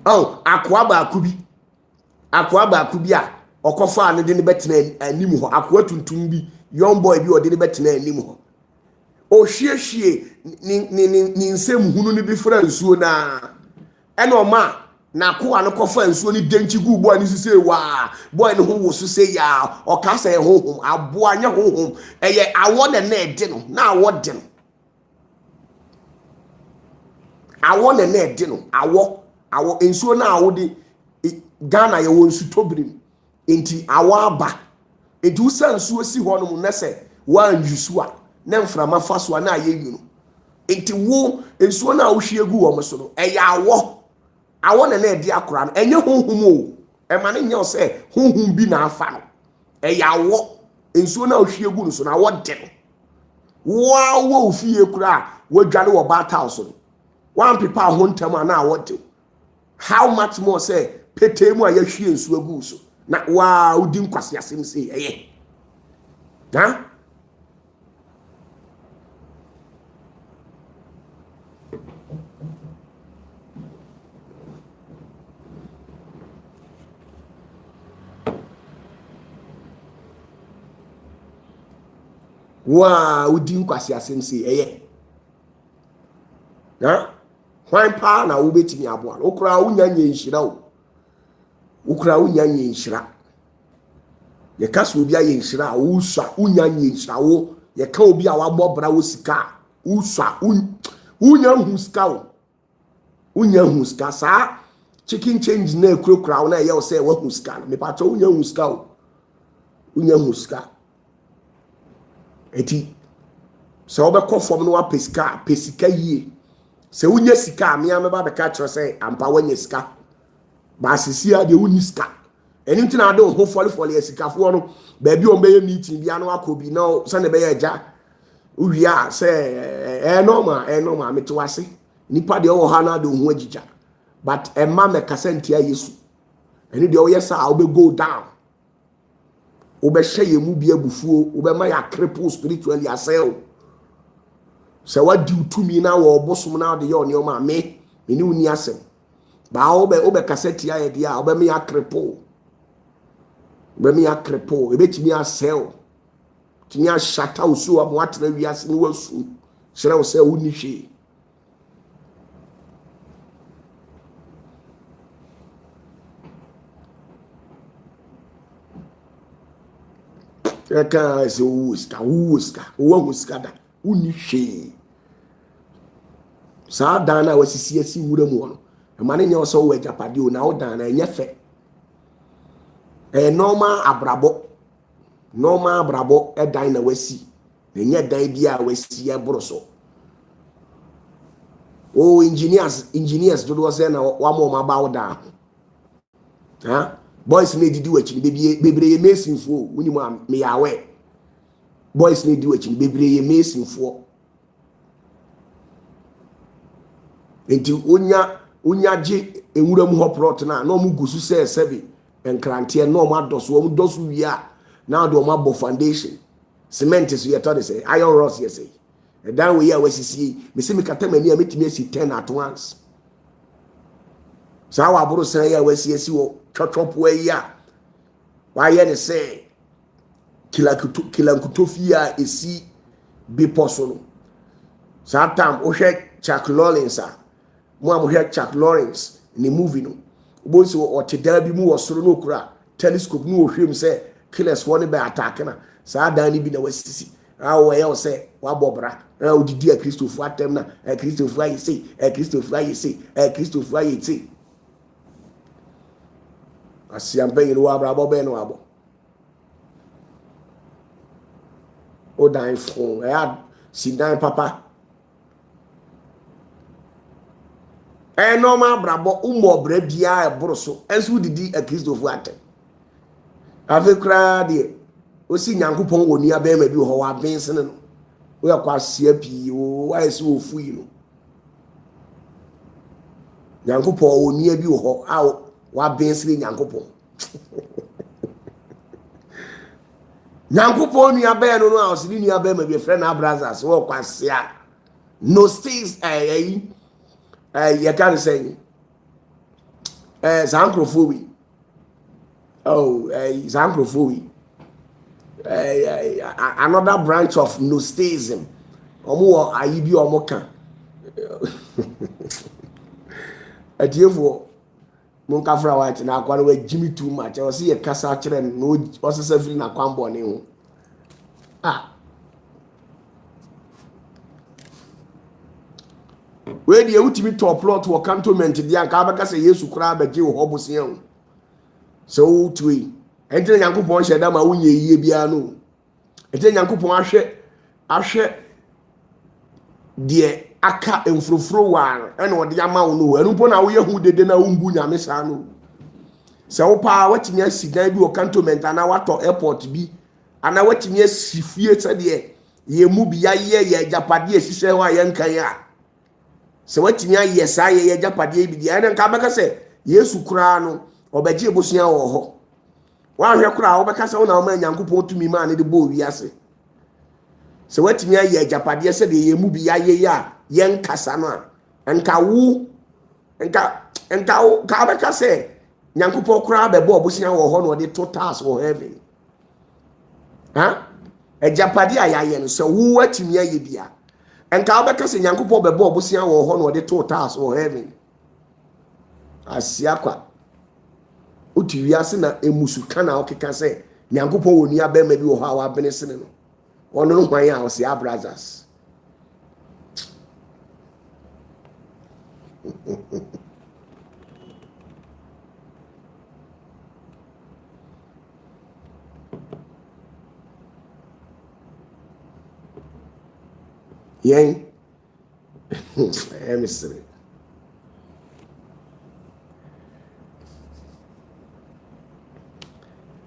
akwa ba akubi a okofa ne de ne betena anim ho akwa tuntum bi young boy bi o de ne betena anim ho o hwiehwie ni nsem hunu ne bi fra nsuo na ene o ma na kwa no kofa nsuo ni denchi gu bo ani sise wa boy ne ho wo so se ya o ka se hohom abo anya hohom eye awo na ede no na awo de no awo na ede no awo ensuo na awo de Ghana ye won su tobrim enti awo aba enti usa nsuo si ho no mu nese wan yusu a na mframa faso na aye yunu enti wo ensuo na wo hwie gu wo so no eye awo na ede akora no enye honhum o e ma ne nye se honhum bi na afa no eye awo ensuo na wo hwie gu no so na wo de no wo ofie kura wo dwale wo bata house no one people ho ntam na awo de how much more say petemu a yahwie nsu agu so na wa udi nkwase asem say eye ha wa udi nkwase asem say eye ha Hwan pa na wo betimi aboa okura wunya nyenhira wo ukura wunya nyenhira ye kaso obi aye nhyira wo swa wunya nyenhira wo ye ka obi a wabobra wo sika wo swa wunya hu sika wo wunya hu sika sa chicken change na ekura na ye wo say wo hu sika me pa to wunya hu sika wo wunya hu sika eti so obekọ fom no wa pesika yie se unye sika me ameba be ka kire say ampa wanye sika ba sisia de unyi sika eni ntina ade ho fole esikafo no ba bi o be meeting bia no akobi na se ne be ya ja uwia se normal me to wase nipa de o ha na de ho agija but emma me kasentia Yesu eni de o yesa o be go down o be hye mu bia bufuo o be ma ya cripple spiritually asel se wadi utumi na wo bosom na de yo ne o ma me ni uni asem ba obe cassette ya dia obe me akrepo ebetimi asel timi ashata usu abo atena wiase ni wasu sere wo se woni hwe eka se uska da woni hwe sa dana wasisi asi wura mu no mane nya so wo japade o na wo dana nya fe normal abrabo edan na wasi na nya dan bia wasi e boroso o engineers do do say na wa mo ma ba wo da ha boys na didi wachi bebreye mesinfo woni mu me yawe boys na didi wachi bebreye mesinfo enti onya je enwura mu hoprot na no mu gusu se 7 enkrante no mu adoso wi a na do mu abo foundation cement is yet to say iron rods yes say e dan we ya wasisi me se me katamani a metimi asi 10 at once sa wa buru san ya wasisi wo twotwopo ya wa ye ne say kilankutofi a esi biposo no sa tam o hwe Chuck Lawrence mo am hwe Chuck Lawrence ni movie no bo so o tedara bi mu wo soro no kura telescope no hwem say killers woni be attack na sa dan ni bi na wasisi awo ye o say wa bobra na odidi a Christopher atem na Christopher yi say Christopher yi say asiampe yi wa bra bo be no abo o dan fon si dan papa normal brabo umo bra bia e boroso enso didi a Christopher atem ave kra de o si nyankopon woni aba ma bi ho wa bensen no o yakwa sia pi o wa esi ofu yi no nyankopon woni abi ho a wa bensen nyankopon nyankopon ni aba no a o si ni aba ma bi friend na brothers wo kwa sia no stays you can say zankrofowi zankrofowi another branch of Gnosticism omo ayibi omo kan atiefo mon ka fra white na akwa no Jimmy too much o se ye kasa kire no o se feel na kwambo ne ho we dey utimi top plot wo cantonment dia ka abaka se Yesu kura abaje wo hobosia so tuwe ente nyankopon hyeda ma wonye yie bia no ente nyankopon ahwe de aka emfrofro war ene wo de ama wo no enu po na wo yehu dede na wumbu nyame sa no se wo pa watimi asidan bi wo cantonment ana wato airport bi ana watimi asifie sede ye mu bi ya ye japade asise ho ayenkan a se watimi aye sa ye japade bi dia ene nka baka se Yesu kura no obaje ebosia wo ho wa hwe kura obeka se wona o ma nyankopon tumi ma ne de bo wiase se watimi aye japade se de ye mu bi ya ye ya yen kasa no nka wu nka ka beka se nyankopon kura be bo obosia wo ho no de totals wo heaven japade ayaye no se wu watimi aye bia nka obeka se nyankopon be bo obosia wo ho no de totals wo heaven asiakwa uti wiase na emusuka na okeka se nyankopon woni aba ma bi wo ha wa bene sene no ono no hwan ya o se brothers yen emissary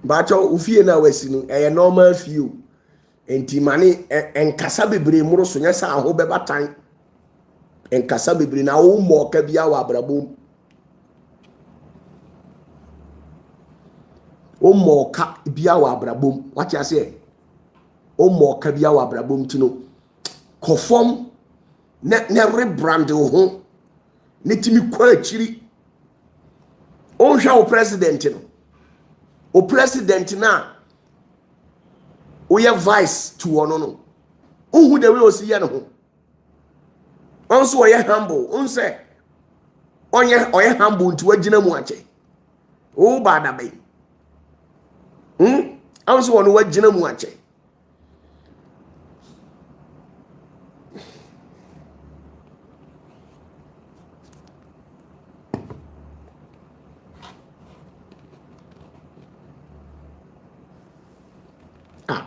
bacho ufie na wasi no normal feel enti mane enkasa bebre muro so nyasa aho bebatan enkasa bebre na wo mo ka bia wa abrabom o mo ka bia wa abrabom wati ase o mo ka bia wa abrabom tino kofom ne rebrand ho ne timi kwa chiri Onhwa o president no. O president na oye vice to ono no. Who the way osi no ho. Also oye humble. Unse oye humble nti wagina mu ache. O bada be. Also ono wagina mu ache.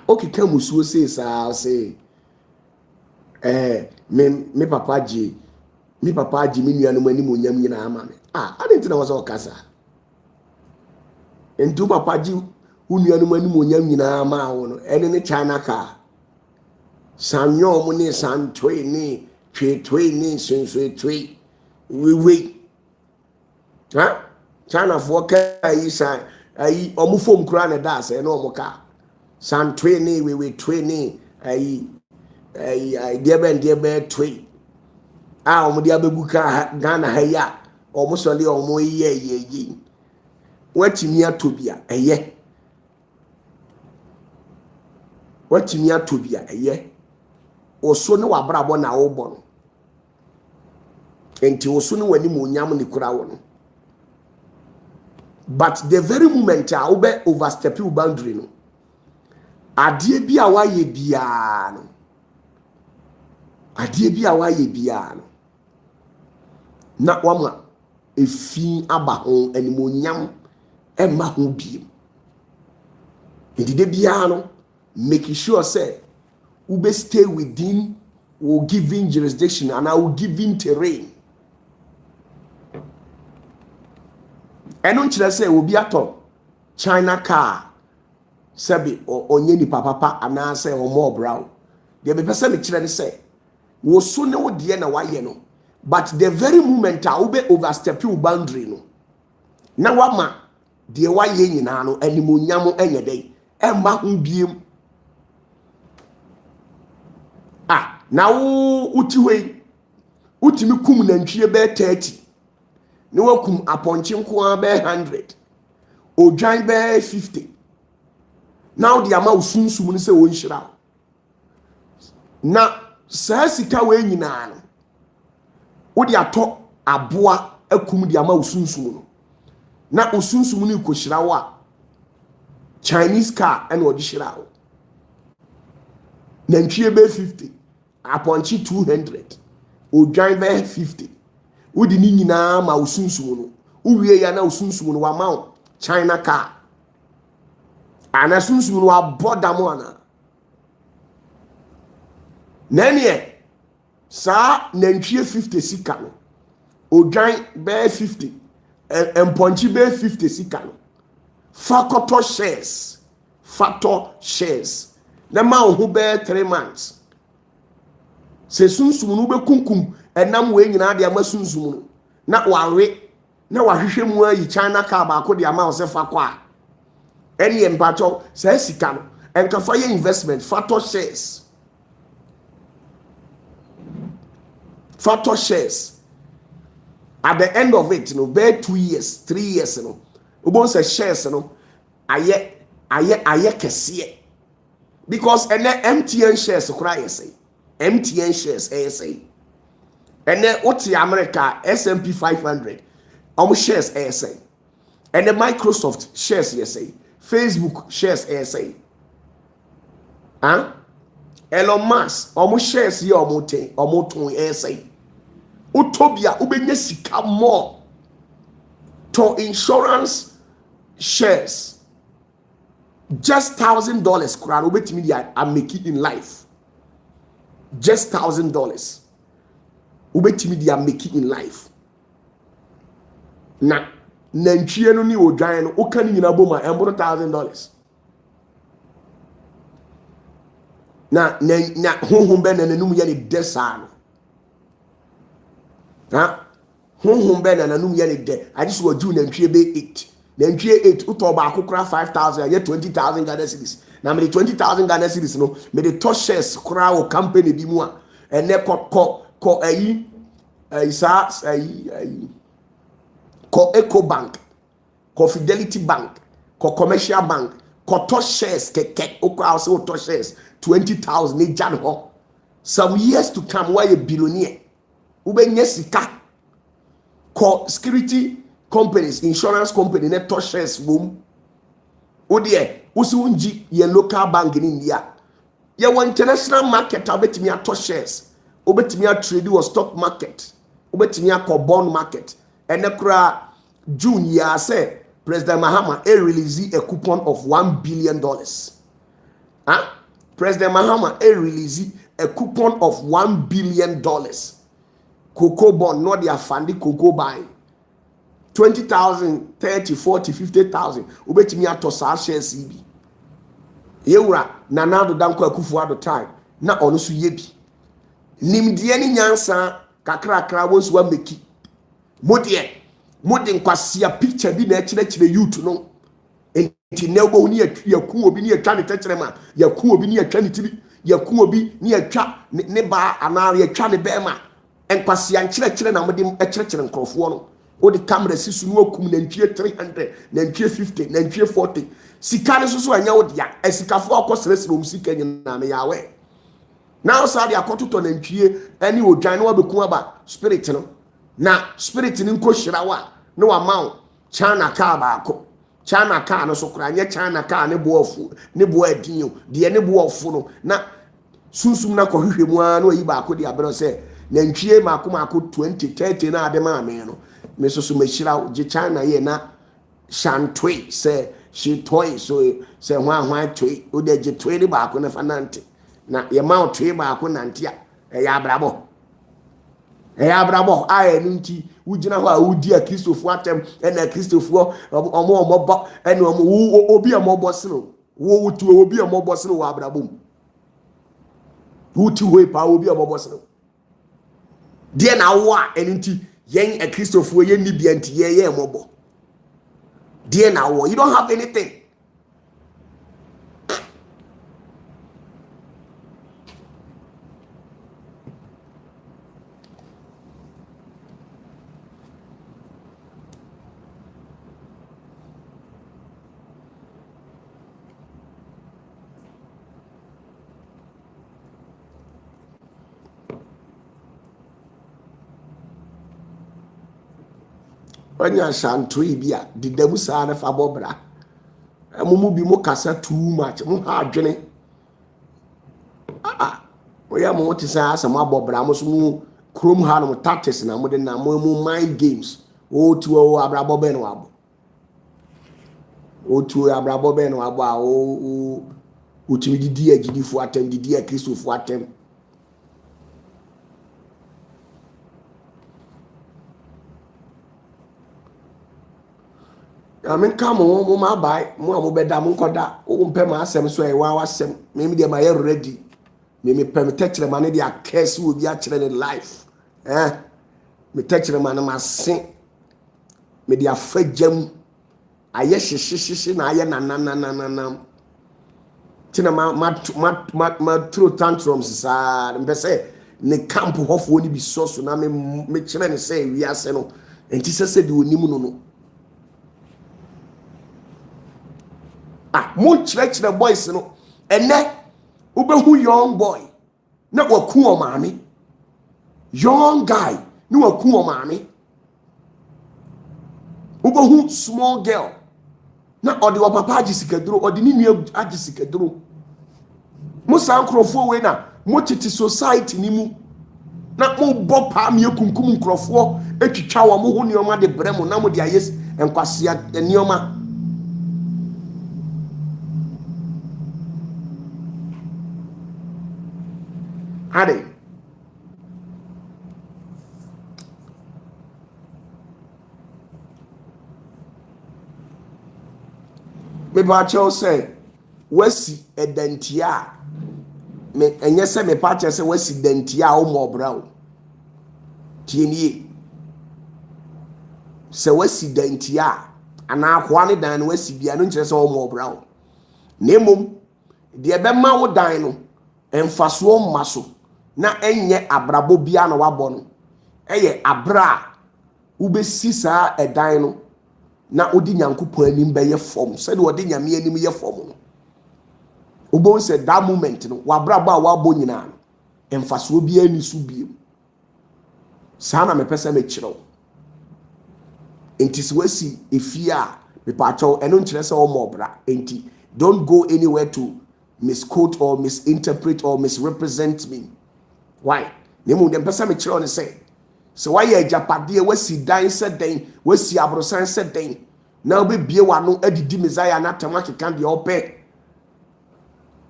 Okay, come musuo say say me papa ji me nuanu mani mo nyam nyina ama me. I didn't know was all kasa. Ento papa ji nuanu mani mo nyam nyina ama wo no ene ne China car. Sanyo mo ne san twe ni twe ni sunsun twe. We. Ha? China for ka yi san ayi omo fom kura na da se na omo ka. San training we training diebe trade omo dia beguka Ghana ha ya omo sole omo ye watimi atobia eye watimi atobia eye oso ne wabrabo na wo bo no enti oso ne wani mo nyam ne kura wo no but the very moment a wo be overstep your boundary no adie bi a waye bia no na wama efi aba ho animonyam emma ho biem ndide bia no make sure say we be stay within or giving jurisdiction and our giving terrain eno nkyerɛ sɛ obi atɔ China car sabi onye ni papa anase omo brow de be pese me kire ne se wo so ne wo de na waye no but the very moment a wo be overstep your boundary no na wama de waye nyina no animonyam enye dai emma ho biem na wo uti we utimi kum nantwie be 30 ne wakum aponche nko be 100 odwan be 50 now the amount sunsum ni se won hira na saa sika we nyina no wo de ato aboa akum the amount sunsum no na osunsum ni ko hira wa Chinese car and wo de hira wo na ntwie be 50 aponchi 200 odwan be 50 wo de ni nyina ma osunsum no wo wie ya na osunsum no wa ma China car ana sunsun wa bodamo ana nanie sa nantwie 50 sika no odwan be 50 emponchi be 50 sika no factor shares na ma ho be 3 months se sunsun no be kunkum enam we nyina de ama sunsun no na wawe na wahwehwe mu ayi China car ba ko de ama o se fa kwa any empacho say sika no enka fa ye investment factor shares at the end of it no be 2 years 3 years no obon say shares no aye kese because ene MTN shares kura say MTN shares say ene oti America S&P 500 shares say ene Microsoft shares say Facebook shares say Elon Musk shares here ton say utopia ubenya sika more to insurance shares just $1,000 kura ubetimi dia I make it in life just $1,000 ubetimi dia make it in life na nantwie no ni odwan no okani nyina boma embo $1,000 na honhom be na nanum ye ne desa no honhom be na nanum ye ne de agisi waju nantwie be 8 nantwie 8 uto ba akokora 5,000 ye 20,000 Ghana cedis na me 20,000 Ghana cedis no me de to shares kora o company bi mu a ene ko ayi sa ayi ko Eco Bank Fidelity Bank, Commercial Bank, to shares keke also to shares 20,000 ni jan ho. Some years to come why a billionaire. Ubenye sika security companies, insurance company net to shares boom. Odie usunji ye local bank in India. Ye wa international market obetimi ato shares. Obetimi a trade or stock market. Obetimi a bond market. Enekra June year say President Mahama release a coupon of $1 billion. Huh? President Mahama release a coupon of $1 billion. Cocoa bond, not their funding cocoa buy. 20,000, 30, 40, 50,000. Ubetimi ato sa shares CB. Yewura Nana do danko Akufo-Addo time. Na onu su yebi. Nimdie ni nyansa kakra wonsu wa meki. Modin kwasia picture bi na chire youth no. Enti na obo ni yaku obi ni atwa ne techerema, yaku obi ni atwa ne tibi, yaku obi ni atwa ne ba anare atwa ne bema. Enkwasia chire na modin chire nkrofo no. O the camera sisu no akum na ntwie 300, na ntwie 50, na ntwie 40. Sika ne so anya wo dia. Esikafo akosresre om sika nyina me yawe. Now say dia kototo na ntwie ani odwan no abeku aba spirit no. Na spirit ni nko hirawa no amount China car baako. China car no so kra nye China car ne boafu ne boa adinyo de ne boafu no na sunsum na ko hwehwemu a no yi baako de abero se na ntwie maako 20 30 na ade ma me no me so mehira je China ye na shantwe se she toy so se hwan toy o de je toy ne baako na fanante na ye ma toy baako nante a ya brabo aye nti wugina ho a wudi a Kristofo atem na Kristofo omo ene obi a mobo sino wo wutu obi a mobo sino wa abrabom wutu we pa obi a mobo sino de na wo a enti yen a Kristofo yen ni bia nti ye mobo de na wo you don't have anything. Onya shantui bia didamu saa na fa bobra amumu bi mo kasa too much mo ha adwene oya mo tisa asa mo bobra mo so mu krom ha no tactics na mo de na mo mind games o tu o abrabo be no abo o tu abrabo be no abo a o timi didi agidifo atem didi a Kristofo atem. Amen come on mo buy mo beda mo koda o mpe ma asem so e wa wasem me de ma ye ready me permit techre ma ne dia curse wo bi a kire ne life me techre ma na ma sen me dia fajam aye hyehyehye na aye na tina ma throw tantrums sa mbe se ne camp hofo ni bi so na me kire ne say wi ase no enti se de onimu no mo chire boys no ene ubehu young boy na waku o maame young guy na waku o maame ubehu small girl na odi wa papa agisikaduro odi ni nua agisikaduro mo san krofo we na mo titi society ni mu na mo bo pa me kunkum nkrofo etwitwa wa mo ho nioma de bremo na mo de ayes enkwase nioma ade me ba cho say wasi edantia me enye se me pa che say wasi dantia o mo bra o tienie se wasi dantia ana akwa ne dan no wasi bia no nkire se o mo bra o nemom de be ma wo dan no emfaso maso na enye abrabo bia na wabɔ no eye abra ubesi saa edan no na odi nyankopɔn anim bɛyɛ fam sɛde ɔde nyame anim yɛ fam no wobɛhu sɛ that moment no wabrabɔ a wabɔ nyinaa no ɛmfasoɔ biara ni so biem saa na mepɛ sɛ mekyerɛ wo enti sɛ wasi efie a mepaakyɛw ɛno nkyerɛ sɛ ɔmɔ ɔbra enti don't go anywhere to misquote or misinterpret or misrepresent me why nemu dem pɛ sɛ mekyerɛ wo ne sɛ wayɛ agyapadeɛ wasi dan sɛ den wasi aborosan sɛ den na wobɛbie w'ano adidi Messiah na atam akeka deɛ ɔpɛ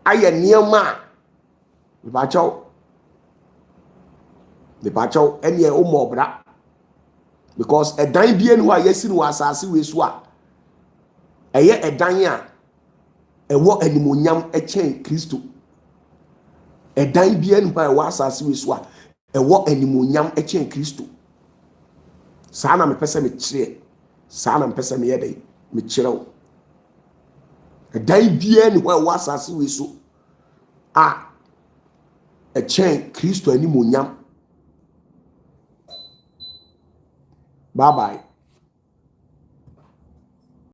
ayɛ nneɛma a mepaakyɛw ɛneɛ ɔmɔ ɔbra because ɛdan bie no a yɛsi no wɔ asase wei so a ɛyɛ ɛdan a ɛwɔ animonyam ɛkyɛn Kristo ɛdan bie no a ɛwɔ asase wei so a ɛwɔ animonyam ɛkyɛn Kristo saa na mepɛ sɛ mekyerɛ saa na mepɛ sɛ meyɛ dɛ mekyerɛ wo ɛdan bie no a ɛwɔ asase wei so a ɛkyɛn Kristo animonyam bye bye